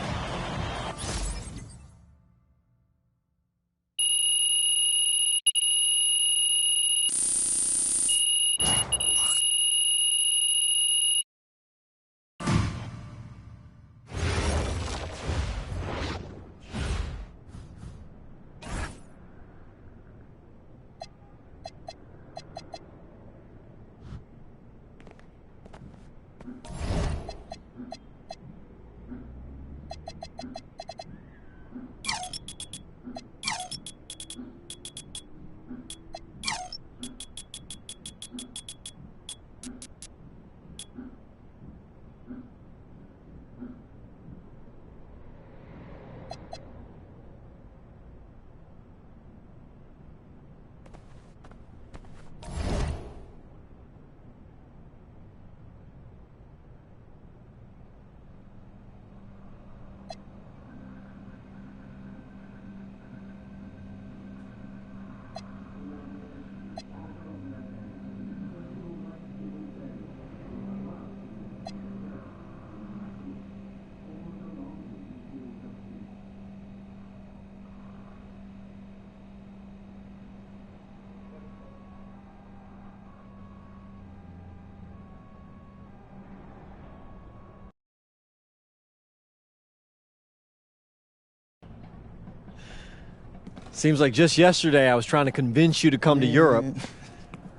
Seems like just yesterday I was trying to convince you to come to Europe.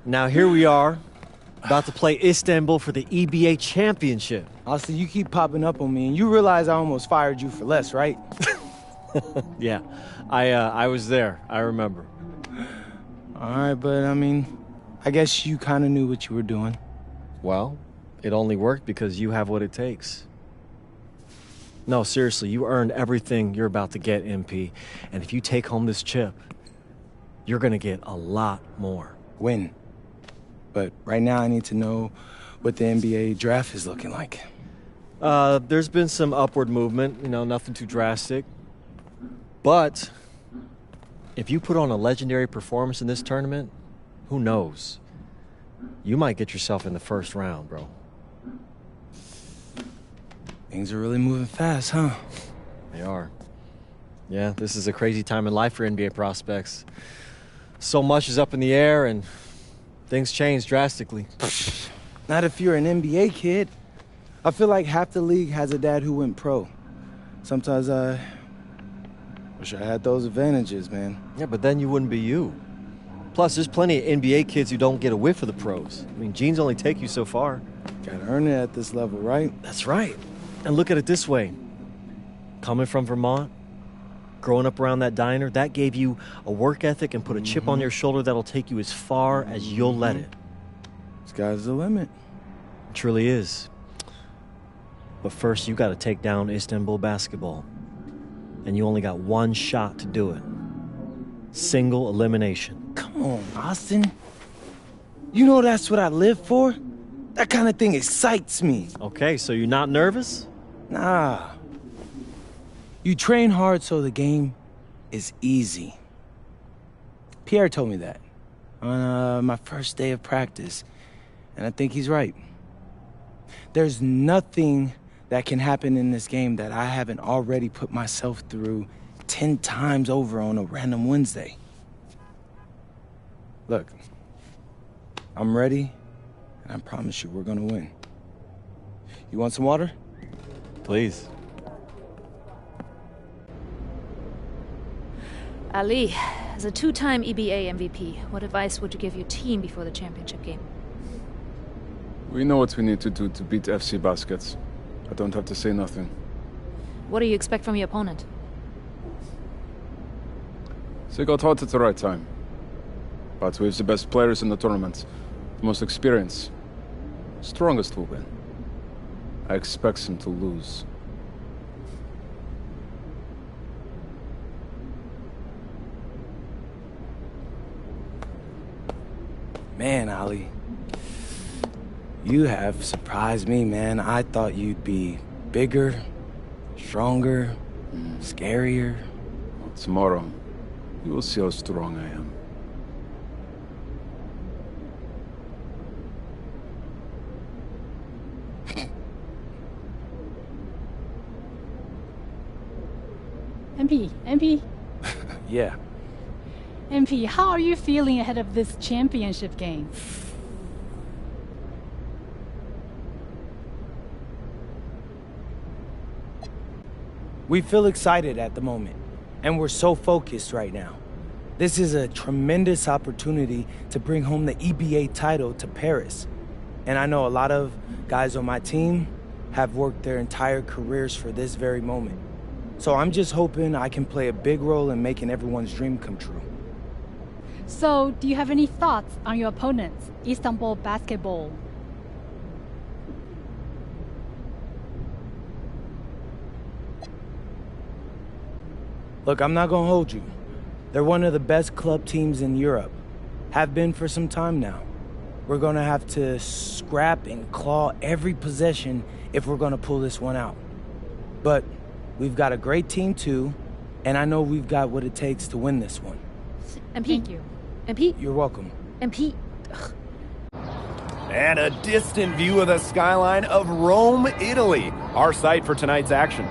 Now here we are, about to play Istanbul for the EBA championship. Austin, you keep popping up on me, and you realize I almost fired you for less, right? Yeah, I was there. I remember. All right, but I mean, I guess you kind of knew what you were doing. Well, it only worked because you have what it takes. No, seriously, you earned everything you're about to get, MP. And if you take home this chip, you're going to get a lot more. Win. But right now I need to know what the NBA draft is looking like. There's been some upward movement, nothing too drastic. But if you put on a legendary performance in this tournament, who knows? You might get yourself in the first round, bro. Things are really moving fast, huh? They are. Yeah, this is a crazy time in life for NBA prospects. So much is up in the air, and things change drastically. Not if you're an NBA kid. I feel like half the league has a dad who went pro. Sometimes I wish I had those advantages, man. Yeah, but then you wouldn't be you. Plus, there's plenty of NBA kids who don't get a whiff of the pros. I mean, genes only take you so far. Gotta earn it at this level, right? That's right. And look at it this way. Coming from Vermont, growing up around that diner, that gave you a work ethic and put a chip on your shoulder that'll take you as far as you'll let it. Sky's the limit. It truly is. But first, you got to take down Istanbul basketball. And you only got one shot to do it. Single elimination. Come on, Austin. You know that's what I live for? That kind of thing excites me. Okay, so you're not nervous? Nah. You train hard so the game is easy. Pierre told me that on my first day of practice, and I think he's right. There's nothing that can happen in this game that I haven't already put myself through 10 times over on a random Wednesday. Look, I'm ready, and I promise you we're gonna win. You want some water? Please. Ali, as a two-time EBA MVP, what advice would you give your team before the championship game? We know what we need to do to beat FC Baskets. I don't have to say nothing. What do you expect from your opponent? They got hot at the right time. But we have the best players in the tournament, the most experience, strongest will win. I expect them to lose. Man, Ali, you have surprised me, man. I thought you'd be bigger, stronger, scarier. Tomorrow, you will see how strong I am. MP. Yeah. MP, how are you feeling ahead of this championship game? We feel excited at the moment, and we're so focused right now. This is a tremendous opportunity to bring home the EBA title to Paris. And I know a lot of guys on my team have worked their entire careers for this very moment. So I'm just hoping I can play a big role in making everyone's dream come true. So, do you have any thoughts on your opponents, Istanbul basketball? Look, I'm not gonna hold you. They're one of the best club teams in Europe. Have been for some time now. We're gonna have to scrap and claw every possession if we're gonna pull this one out. But we've got a great team too, and I know we've got what it takes to win this one. MP. Thank you. MP. You're welcome. MP. And a distant view of the skyline of Rome, Italy, our site for tonight's action.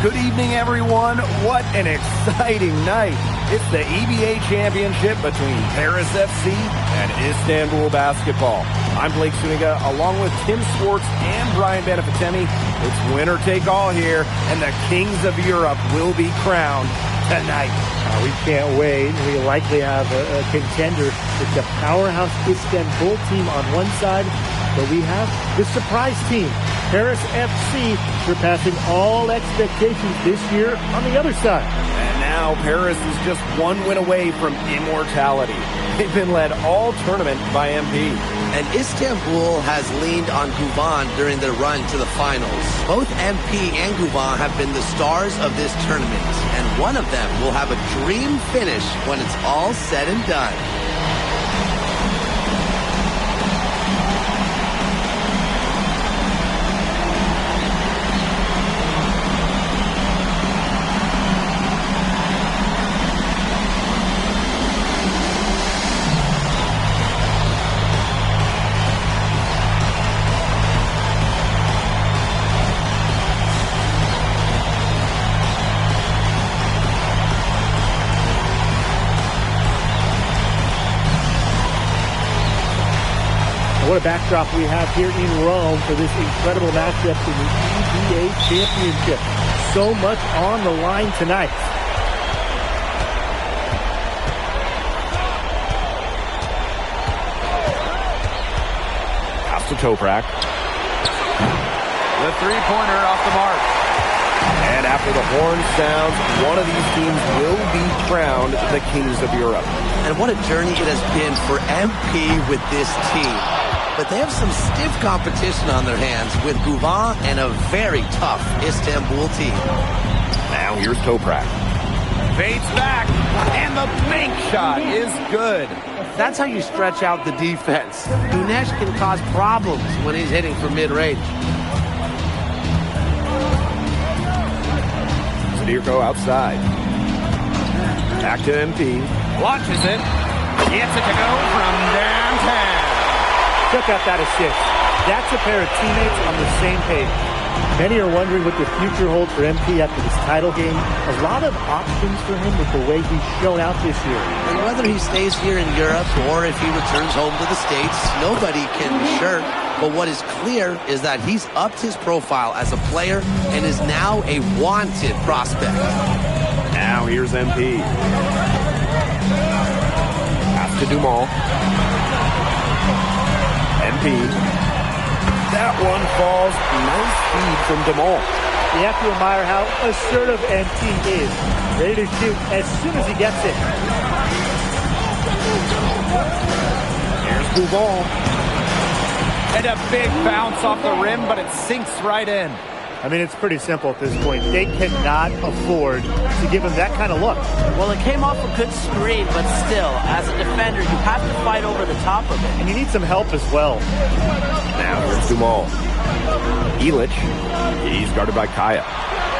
Good evening, everyone. What an exciting night. It's the EBA championship between Paris FC and Istanbul basketball. I'm Blake Suniga, along with Tim Swartz and Brian Benefitemi. It's winner take all here, and the kings of Europe will be crowned tonight. We can't wait. We likely have a contender with the powerhouse Istanbul team on one side, but we have the surprise team, Paris FC, surpassing all expectations this year on the other side. And now Paris is just one win away from immortality. They've been led all tournament by MP. And Istanbul has leaned on Guvan during their run to the finals. Both MP and Guvan have been the stars of this tournament, and one of them will have a dream finish when it's all said and done. What a backdrop we have here in Rome for this incredible matchup in the EBA Championship. So much on the line tonight. Pass to Toprak. The three-pointer off the mark. And after the horn sounds, one of these teams will be crowned the Kings of Europe. And what a journey it has been for MP with this team. But they have some stiff competition on their hands with Guvan and a very tough Istanbul team. Now here's Toprak. Fades back, and the bank shot is good. That's how you stretch out the defense. Dunesh can cause problems when he's hitting from mid-range. Zadirko outside. Back to MP. Launches it. Gets it to go from downtown. Check out that assist. That's a pair of teammates on the same page. Many are wondering what the future holds for MP after this title game. A lot of options for him with the way he's shown out this year. And whether he stays here in Europe or if he returns home to the States, nobody can be sure. But what is clear is that he's upped his profile as a player and is now a wanted prospect. Now here's MP. Pass to Dumal. MP. That one falls. Nice feed from Dumal. You have to admire how assertive MP is. Ready to shoot as soon as he gets it. Here's Duval. And a big bounce off the rim, but it sinks right in. I mean, it's pretty simple at this point. They cannot afford to give him that kind of look. Well, it came off a good screen, but still, as a defender, you have to fight over the top of it. And you need some help as well. Now here's Dumal. Illich. He's guarded by Kaya.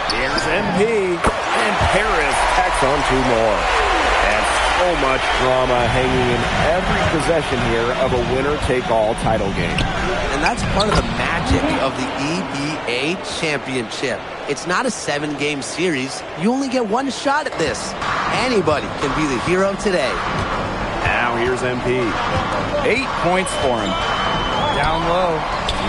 Here's MP. And Paris tacks on two more. And so much drama hanging in every possession here of a winner-take-all title game. And that's part of the magic of the EBA Championship. It's not a 7-game series. You only get one shot at this. Anybody can be the hero today. Now here's MP. 8 points for him. Down low.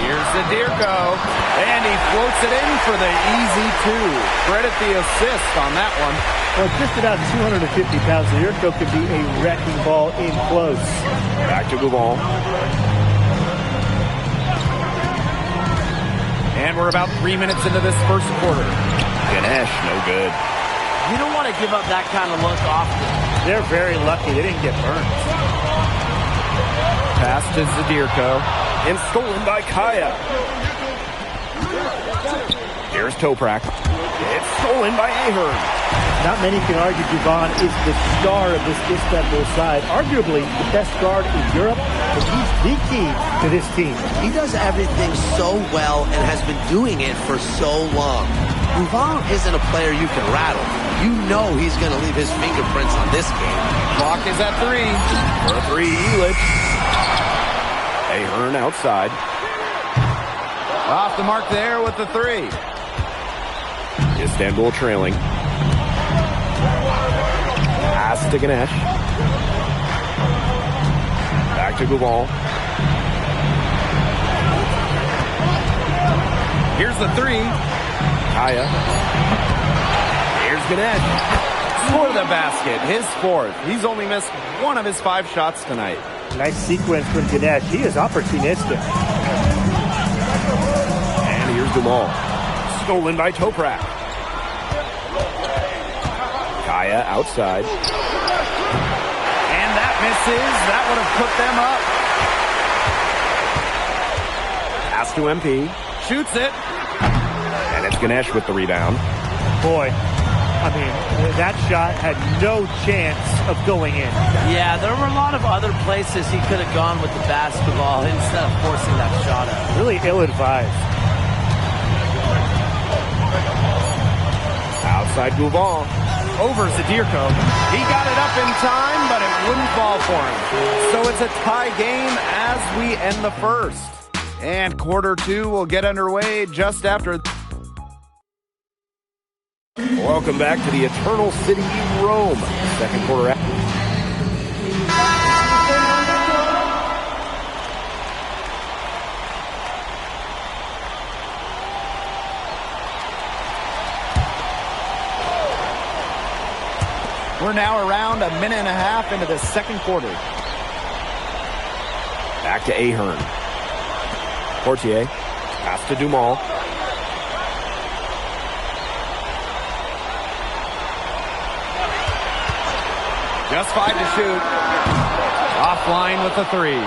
Here's Zadirko. And he floats it in for the easy two. Credit the assist on that one. Well, just about 250 pounds, Zadirko could be a wrecking ball in close. Back to Guval. And we're about 3 minutes into this first quarter. Ganesh, no good. You don't want to give up that kind of look often. They're very lucky they didn't get burned. Pass to Zadirko. And stolen by Kaya. Here's Toprak. It's stolen by Ahern. Not many can argue Guvan is the star of this Istanbul side. Arguably the best guard in Europe, but he's the key to this team. He does everything so well and has been doing it for so long. Guvan isn't a player you can rattle. You know he's going to leave his fingerprints on this game. Clock is at 3. For a 3, Illich. Ahern outside. Off the mark there with the 3. Istanbul trailing. Pass to Ganesh. Back to Guval. Here's the 3. Kaya. Here's Ganesh. for the basket, his fourth. He's only missed one of his 5 shots tonight. Nice sequence from Ganesh. He is opportunistic. And here's Dumal. Stolen by Toprak. Kaya outside. And that misses. That would have put them up. Pass to MP. Shoots it. And it's Ganesh with the rebound. Boy, I mean, that shot had no chance of going in. Yeah, there were a lot of other places he could have gone with the basketball instead of forcing that shot out. Really ill-advised. Outside Gouval. Over Zadirko. He got it up in time, but it wouldn't fall for him. So it's a tie game as we end the first. And quarter 2 will get underway just after. Welcome back to the Eternal City, Rome. Second quarter. We're now around a minute and a half into the second quarter. Back to Ahern. Portier. Pass to Dumal. Just 5 to shoot. Offline with the 3.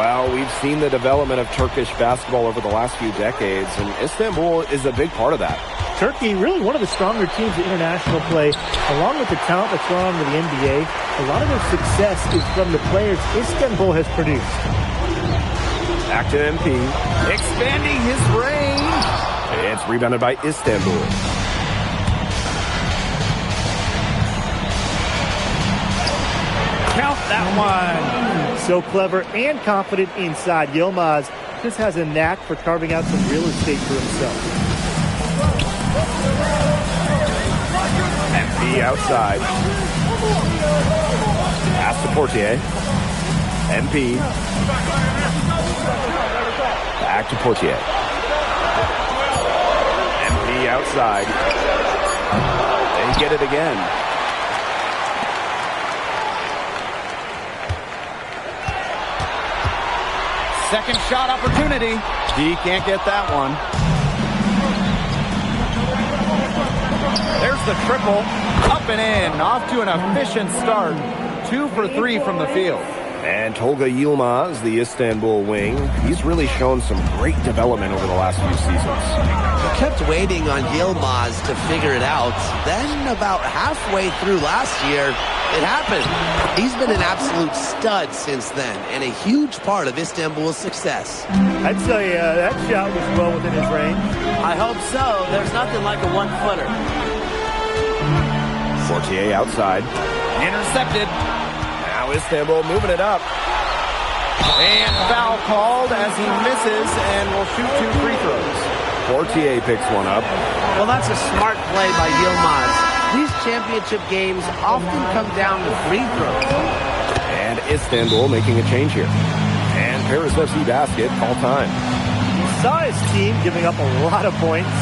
Well, we've seen the development of Turkish basketball over the last few decades, and Istanbul is a big part of that. Turkey, really one of the stronger teams in international play, along with the talent that's gone on to the NBA. A lot of their success is from the players Istanbul has produced. Back to MP. Expanding his range. It's rebounded by Istanbul. Count that one. So clever and confident inside. Yilmaz just has a knack for carving out some real estate for himself. MP outside. Pass to Portier. MP. Back to Portier. MP outside. They get it again. Second shot opportunity. He can't get that one. There's the triple. Up and in. Off to an efficient start. 2 for 3 from the field. And Tolga Yilmaz, the Istanbul wing, he's really shown some great development over the last few seasons. We kept waiting on Yilmaz to figure it out. Then about halfway through last year, it happened. He's been an absolute stud since then, and a huge part of Istanbul's success. I'd say that shot was well within his range. I hope so. There's nothing like a 1-footer. Portier outside. Intercepted. Now Istanbul moving it up. And foul called as he misses and will shoot 2 free throws. Portier picks one up. Well, that's a smart play by Yilmaz. These championship games often come down to free throws. And Istanbul making a change here. And Paris FC basket, all time. He saw his team giving up a lot of points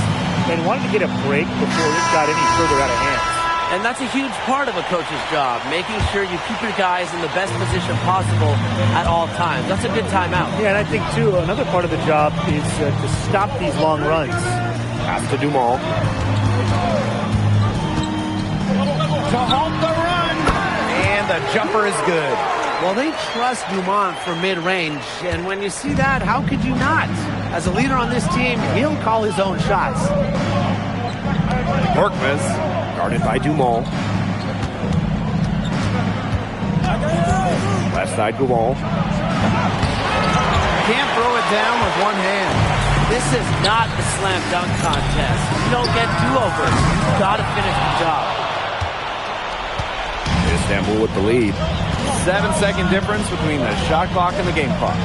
and wanted to get a break before it got any further out of hand. And that's a huge part of a coach's job, making sure you keep your guys in the best position possible at all times. That's a good timeout. Yeah, and I think, too, another part of the job is to stop these long runs. Pass to Dumal. To halt the run. And the jumper is good. Well, they trust Dumont for mid-range, and when you see that, how could you not? As a leader on this team, he'll call his own shots. Korkmaz, guarded by Dumal. Left side, Gouval. Can't throw it down with one hand. This is not a slam dunk contest. You don't get do-overs. You've got to finish the job. Istanbul with the lead. 7-second difference between the shot clock and the game clock.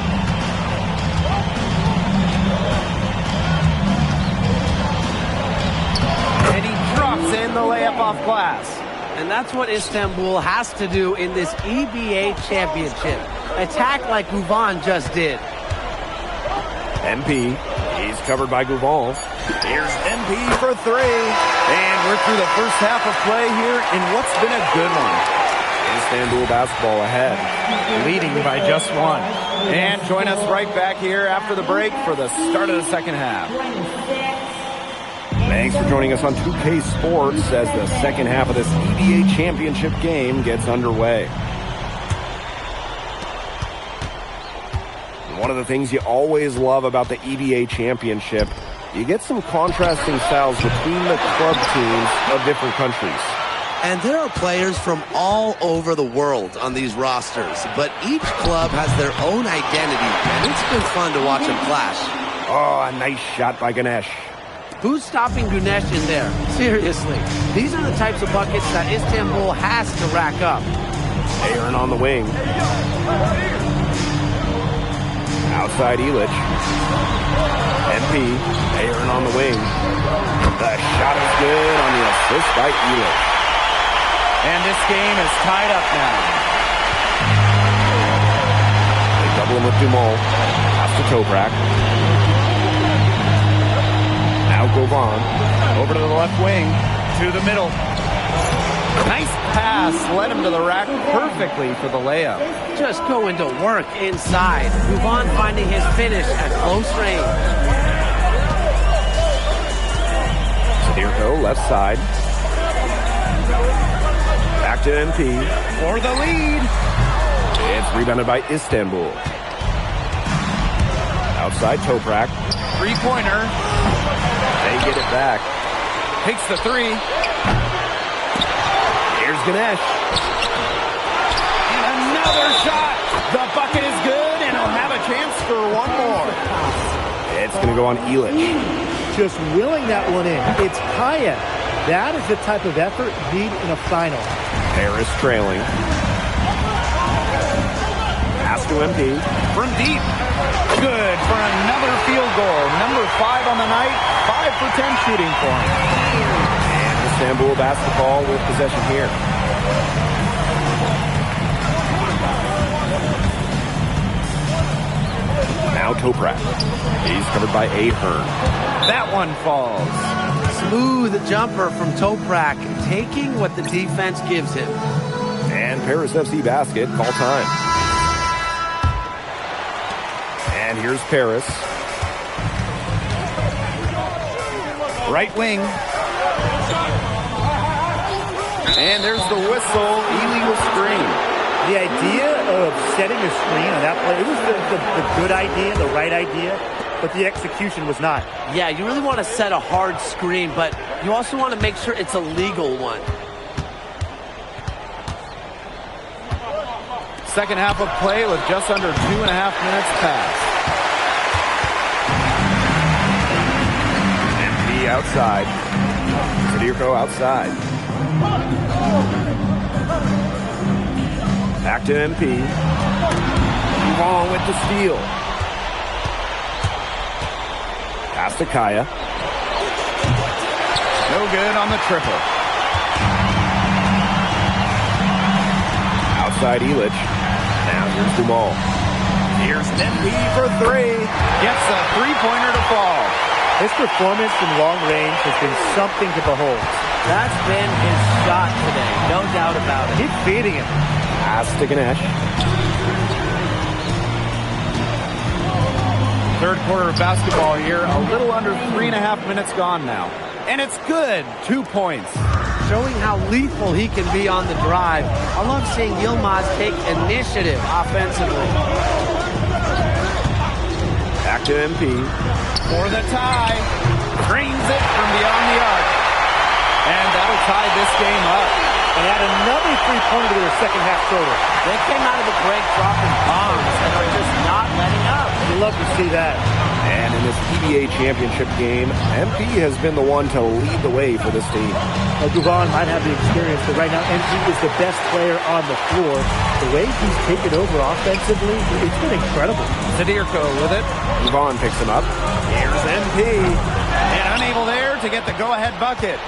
And he drops in the layup off glass. And that's what Istanbul has to do in this EBA championship. Attack like Gouvan just did. MP, he's covered by Gouval. Here's MP for 3. And we're through the first half of play here in what's been a good one. Istanbul basketball ahead, leading by just one. And join us right back here after the break for the start of the second half. Thanks for joining us on 2K Sports as the second half of this EBA championship game gets underway. One of the things you always love about the EBA championship, you get some contrasting styles between the club teams of different countries. And there are players from all over the world on these rosters, but each club has their own identity, and it's been fun to watch them clash. Oh, a nice shot by Ganesh. Who's stopping Ganesh in there? Seriously. These are the types of buckets that Istanbul has to rack up. Aaron on the wing. Outside Illich. MP. Aaron on the wing. The shot is good on the assist by Illich. And this game is tied up now. They double him with Dumont. Pass to Toprak. Now Govan. Over to the left wing. To the middle. Nice pass. Led him to the rack perfectly for the layup. Just going to work inside. Govan finding his finish at close range. Sadirko, left side. Back to MP. For the lead. It's rebounded by Istanbul. Outside Toprak. Three-pointer. They get it back. Takes the three. Here's Ganesh. Another shot. The bucket is good, and he'll have a chance for one more. It's going to go on Illich. Just willing that one in. It's Kaya. That is the type of effort you need in a final. Harris trailing. Pass to MP. From deep. Good for another field goal. Number 5 on the night. 5 for 10 shooting for him. And Istanbul basketball with possession here. Now Toprak. He's covered by Ahern. That one falls. Smooth jumper from Toprak, taking what the defense gives him. And Paris FC basket, call time. And here's Paris. Right wing. And there's the whistle, illegal screen. The idea of setting a screen on that play, it was the good idea, the right idea, but the execution was not. Yeah, you really want to set a hard screen, but you also want to make sure it's a legal one. Second half of play with just under 2.5 minutes passed. MP outside. Sadirko outside. Back to MP. Long with the steal. Pass to Kaya. No good on the triple. Outside Illich. Now here's Dumont. Here's MP for 3. Gets a three-pointer to fall. His performance in long range has been something to behold. That's been his shot today, no doubt about it. Keep feeding him. Pass to Ganesh. Third quarter of basketball here. A little under 3.5 minutes gone now. And it's good. 2 points. Showing how lethal he can be on the drive. I love seeing Yilmaz take initiative offensively. Back to MP. For the tie. Drains it from beyond the arc. And that'll tie this game up. And add another three-pointer to their second half total. They came out of the break dropping bombs and are just not letting up. You love to see that. And in this EBA championship game, MP has been the one to lead the way for this team. Govan might have the experience, but right now MP is the best player on the floor. The way he's taken over offensively, it's been incredible. Sadirko with it. Govan picks him up. Here's MP. And unable there to get the go-ahead bucket.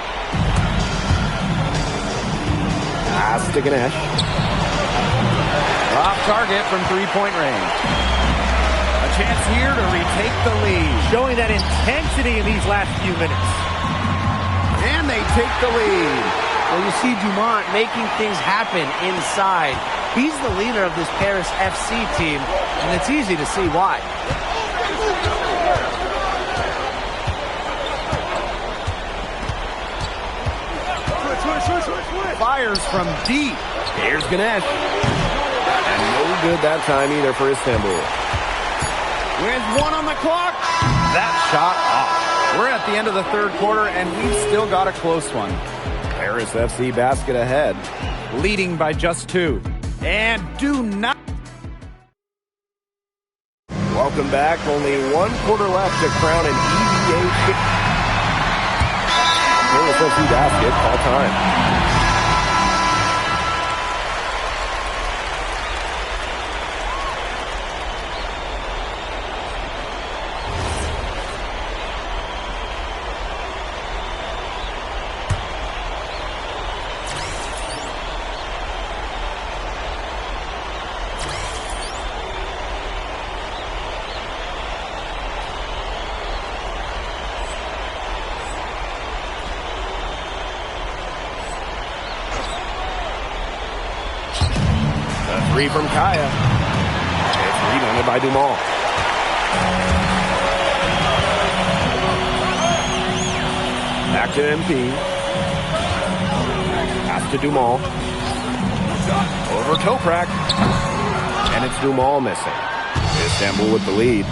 Pass to Ganesh. Off target from three-point range. A chance here to retake the lead. Showing that intensity in these last few minutes. And they take the lead. Well, you see Dumont making things happen inside. He's the leader of this Paris FC team, and it's easy to see why. Fires from deep. Here's Ganesh. And no good that time either for Istanbul. With 1 on the clock. That shot off. We're at the end of the third quarter, and we've still got a close one. Paris FC basket ahead, leading by just 2. And do not... Welcome back. Only 1 quarter left to crown an EVA Paris FC basket all time. Three from Kaya. It's rebounded by Dumont. Back to MP. Pass to Dumont. Over Toprak. And it's Dumont missing. Istanbul with the lead.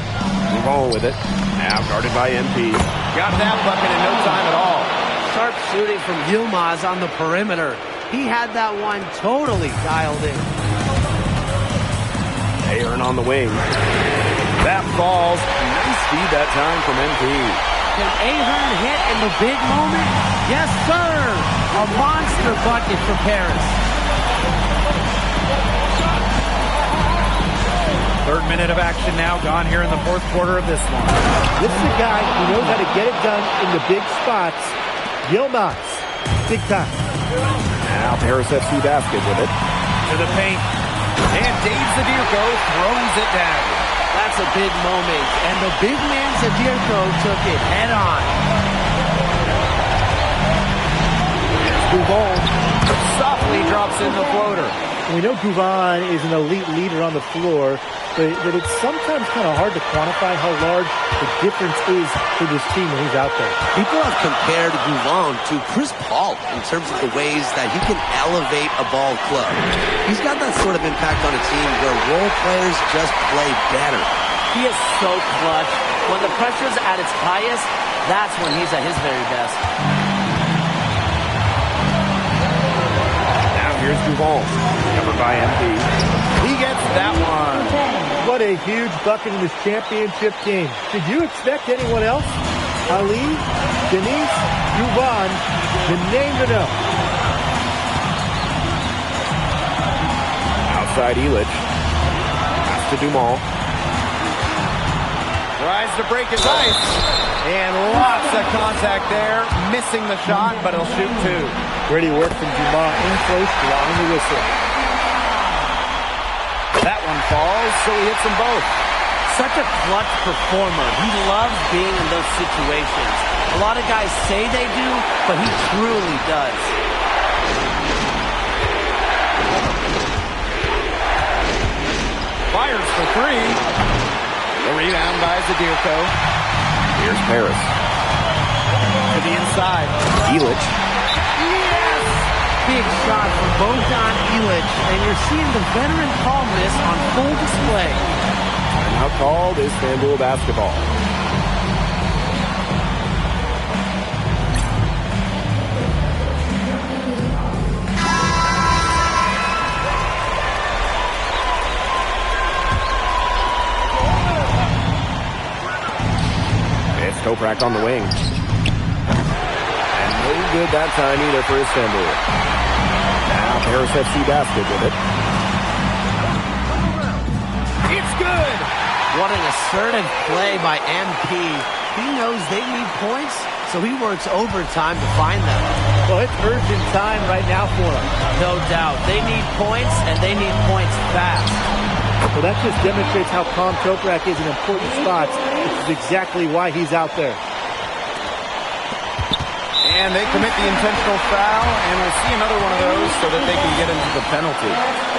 Dumont with it. Now guarded by MP. Got that bucket in no time at all. Sharp shooting from Yilmaz on the perimeter. He had that one totally dialed in. Ahern on the wing. That falls. Nice feed that time from MP. Can Ahern hit in the big moment? Yes, sir! A monster bucket for Paris. Third minute of action now gone here in the fourth quarter of this one. This is a guy who knows how to get it done in the big spots. Yilmaz, big time. Now Paris FC basket with it. To the paint. And Dave Zadirko throws it down. That's a big moment. And the big man Zadirko took it head on. Gouvan softly drops in the floater. We know Gouvan is an elite leader on the floor, but it's sometimes kind of hard to quantify how large the difference is for this team when he's out there. People have compared Gouvan to Chris Paul in terms of the ways that he can elevate a ball club. He's got that sort of impact on a team where role players just play better. He is so clutch. When the pressure's at its highest, that's when he's at his very best. Here's Duvall, covered by MP. He gets that one. What a huge bucket in this championship game. Did you expect anyone else? Ali, Denise, Duvall, the name to know. Outside Illich. Pass to Dumont. Tries to break his ice. And lots of contact there. Missing the shot, but he'll shoot 2. Ready work from Dumont in close, blowing the whistle. That one falls, so he hits them both. Such a clutch performer. He loves being in those situations. A lot of guys say they do, but he truly does. Fires for 3. The rebound by Zadirko. Here's Paris. To the inside. Illich. Big shot from Bogdan Illich, and you're seeing the veteran calmness on full display. Timeout called. Istanbul basketball. It's Toprak on the wing. And no good that time either for Istanbul. Now Paris FC basket with it. It's good! What an assertive play by MP. He knows they need points, so he works overtime to find them. Well, it's urgent time right now for them. No doubt. They need points, and they need points fast. Well, that just demonstrates how calm Toprak is in important spots, which is exactly why he's out there. And they commit the intentional foul, and we'll see another one of those so that they can get into the penalty.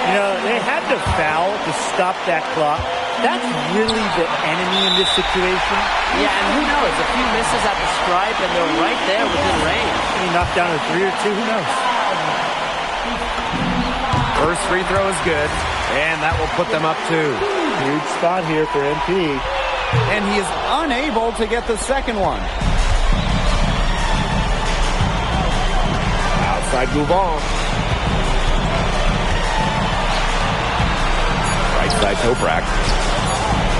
You know, they had to foul to stop that clock. That's really the enemy in this situation. Yeah, and who knows? A few misses at the stripe, and they're right there within range. He knocked down a 3 or 2, who knows? First free throw is good, and that will put them up 2. Huge spot here for MP. And he is unable to get the second one. Outside Gouvon. Right side Toprak.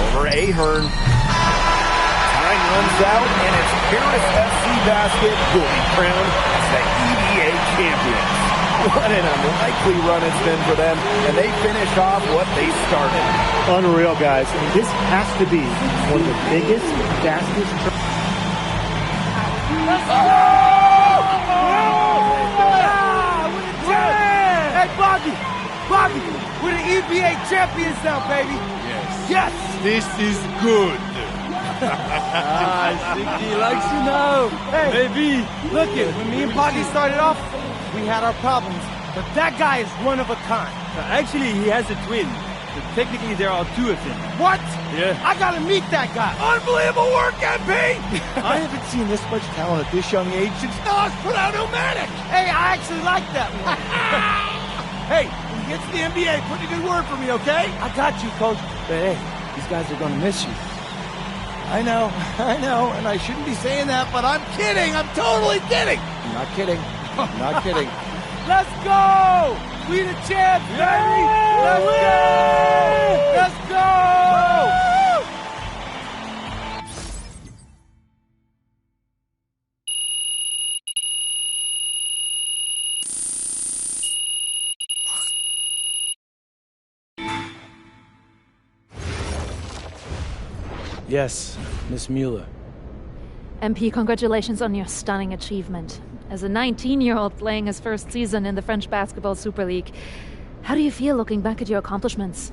Over Ahern. Time runs out, and it's Paris FC Basket who will be crowned as the EBA champions. What an unlikely run it's been for them, and they finish off what they started. Unreal, guys. I mean, this has to be one of the biggest, fastest... Hey, Bobby, we're the EBA champions now, baby. Yes. This is good. I think he likes you now. Hey, baby, look it. When me and Bobby started off, we had our problems, but that guy is one of a kind. Actually, he has a twin. But technically, there are 2 of him. What? Yeah. I gotta meet that guy. Unbelievable work, MP! I haven't seen this much talent at this young age since Nas put out Omatic. Hey, I actually like that one. Hey, when you get to the NBA, put in a good word for me, okay? I got you, Coach. But hey, these guys are gonna miss you. I know, and I shouldn't be saying that, but I'm kidding. I'm totally kidding. I'm not kidding. I'm not kidding. Let's go! We the champs, baby! Let's go! Let's go! Yes, Miss Mueller. MP, congratulations on your stunning achievement. As a 19-year-old playing his first season in the French Basketball Super League, how do you feel looking back at your accomplishments?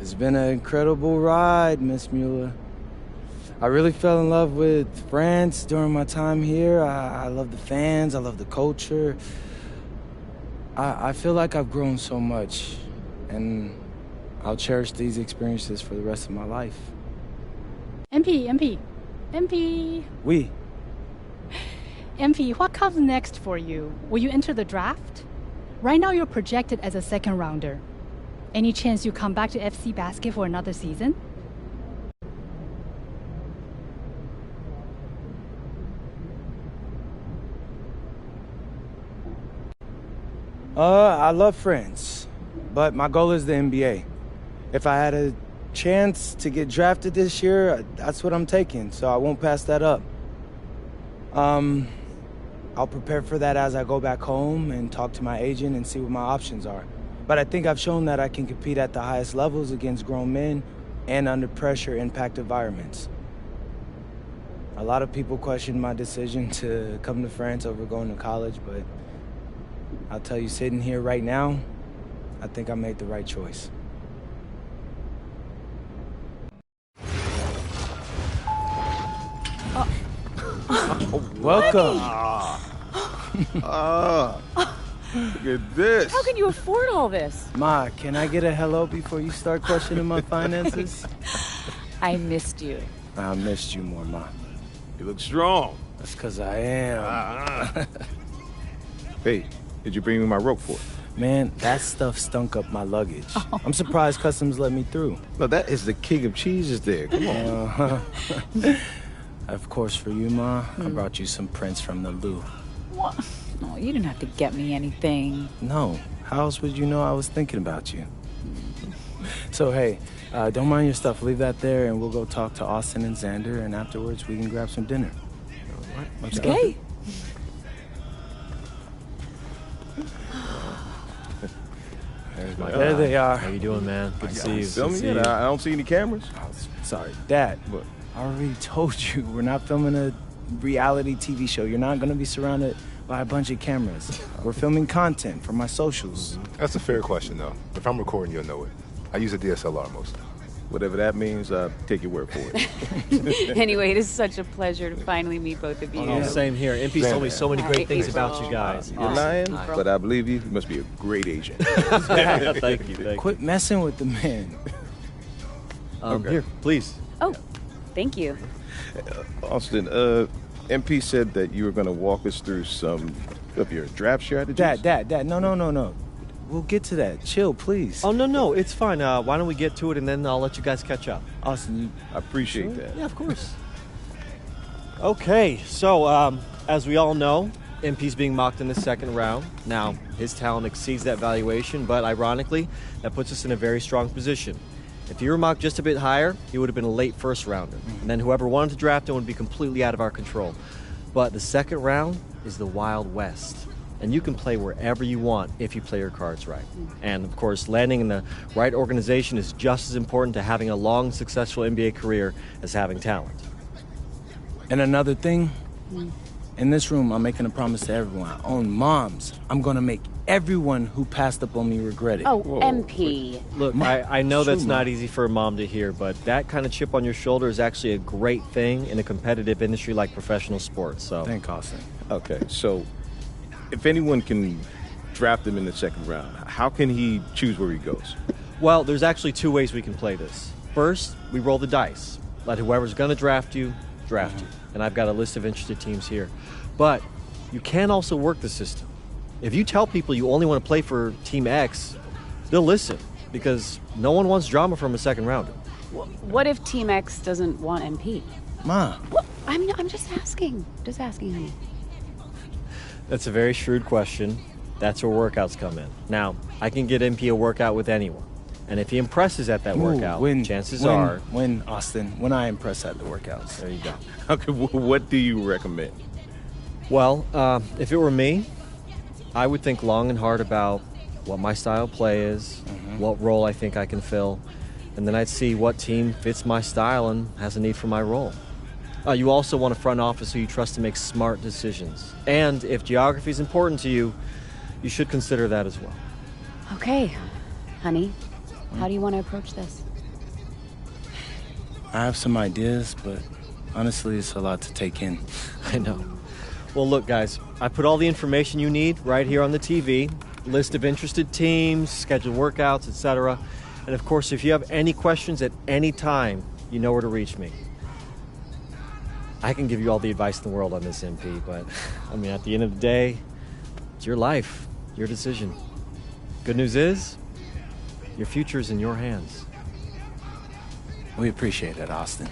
It's been an incredible ride, Miss Mueller. I really fell in love with France during my time here. I love the fans, I love the culture. I feel like I've grown so much, and I'll cherish these experiences for the rest of my life. MP. Oui. MP, what comes next for you? Will you enter the draft? Right now you're projected as a second rounder. Any chance you come back to FC Basket for another season? I love France, but my goal is the NBA. If I had a chance to get drafted this year, that's what I'm taking, so I won't pass that up. I'll prepare for that as I go back home and talk to my agent and see what my options are. But I think I've shown that I can compete at the highest levels against grown men and under pressure impact environments. A lot of people question my decision to come to France over going to college, but I'll tell you, sitting here right now, I think I made the right choice. Welcome. Look at this. How can you afford all this? Ma, can I get a hello before you start questioning my finances? I missed you. I missed you more, Ma. You look strong. That's because I am. Hey, did you bring me my rope for it? Man, that stuff stunk up my luggage. Oh. I'm surprised customs let me through. No, that is the king of cheeses there. Come on. Of course, for you, Ma, I brought you some prints from the Louvre. What? No, you didn't have to get me anything. No. How else would you know I was thinking about you? So, hey, don't mind your stuff. Leave that there, and we'll go talk to Austin and Xander, and afterwards we can grab some dinner. All right, let's go. Okay. There they are. How you doing, man? Good to see you. Filming it? I don't see any cameras. Sorry, Dad. I already told you we're not filming a reality TV show. You're not going to be surrounded buy a bunch of cameras. We're filming content for my socials. That's a fair question, though. If I'm recording, you'll know it. I use a DSLR mostly. Whatever that means, take your word for it. Anyway, it is such a pleasure to finally meet both of you. Oh, same here. MP's told me so many great things about you guys. You're lying, but I believe you. You must be a great agent. Thank you. Quit messing with the man. Here, please. Oh, thank you. Austin, MP said that you were going to walk us through some of your draft strategies. Dad, no. We'll get to that. Chill, please. Oh, no, it's fine. Why don't we get to it, and then I'll let you guys catch up. Austin, I appreciate that. Yeah, of course. Okay, so as we all know, MP's being mocked in the second round. Now, his talent exceeds that valuation, but ironically, that puts us in a very strong position. If he were mocked just a bit higher, he would have been a late first rounder. And then whoever wanted to draft him would be completely out of our control. But the second round is the Wild West. And you can play wherever you want if you play your cards right. And of course, landing in the right organization is just as important to having a long, successful NBA career as having talent. And another thing, in this room, I'm making a promise to everyone. On moms, I'm going to make everyone who passed up on me regret it. Oh, MP. Look, I know that's not easy for a mom to hear, but that kind of chip on your shoulder is actually a great thing in a competitive industry like professional sports. So, thank Austin. Okay, so if anyone can draft him in the second round, how can he choose where he goes? Well, there's actually two ways we can play this. First, we roll the dice. Let whoever's going to draft you. And I've got a list of interested teams here. But you can also work the system. If you tell people you only want to play for Team X, they'll listen because no one wants drama from a second rounder. What if Team X doesn't want MP? Ma. Well, I'm just asking. Just asking, honey. That's a very shrewd question. That's where workouts come in. Now, I can get MP a workout with anyone. And if he impresses at that workout, chances are... When I impress at the workouts. There you go. Okay, what do you recommend? Well, if it were me, I would think long and hard about what my style of play is, what role I think I can fill, and then I'd see what team fits my style and has a need for my role. You also want a front office who you trust to make smart decisions. And if geography is important to you, you should consider that as well. Okay, honey. How do you want to approach this? I have some ideas, but honestly, it's a lot to take in. I know. Well, look, guys, I put all the information you need right here on the TV. List of interested teams, scheduled workouts, etc. And of course, if you have any questions at any time, you know where to reach me. I can give you all the advice in the world on this, MP, but I mean, at the end of the day, it's your life, your decision. Good news is, your future is in your hands. We appreciate it, Austin.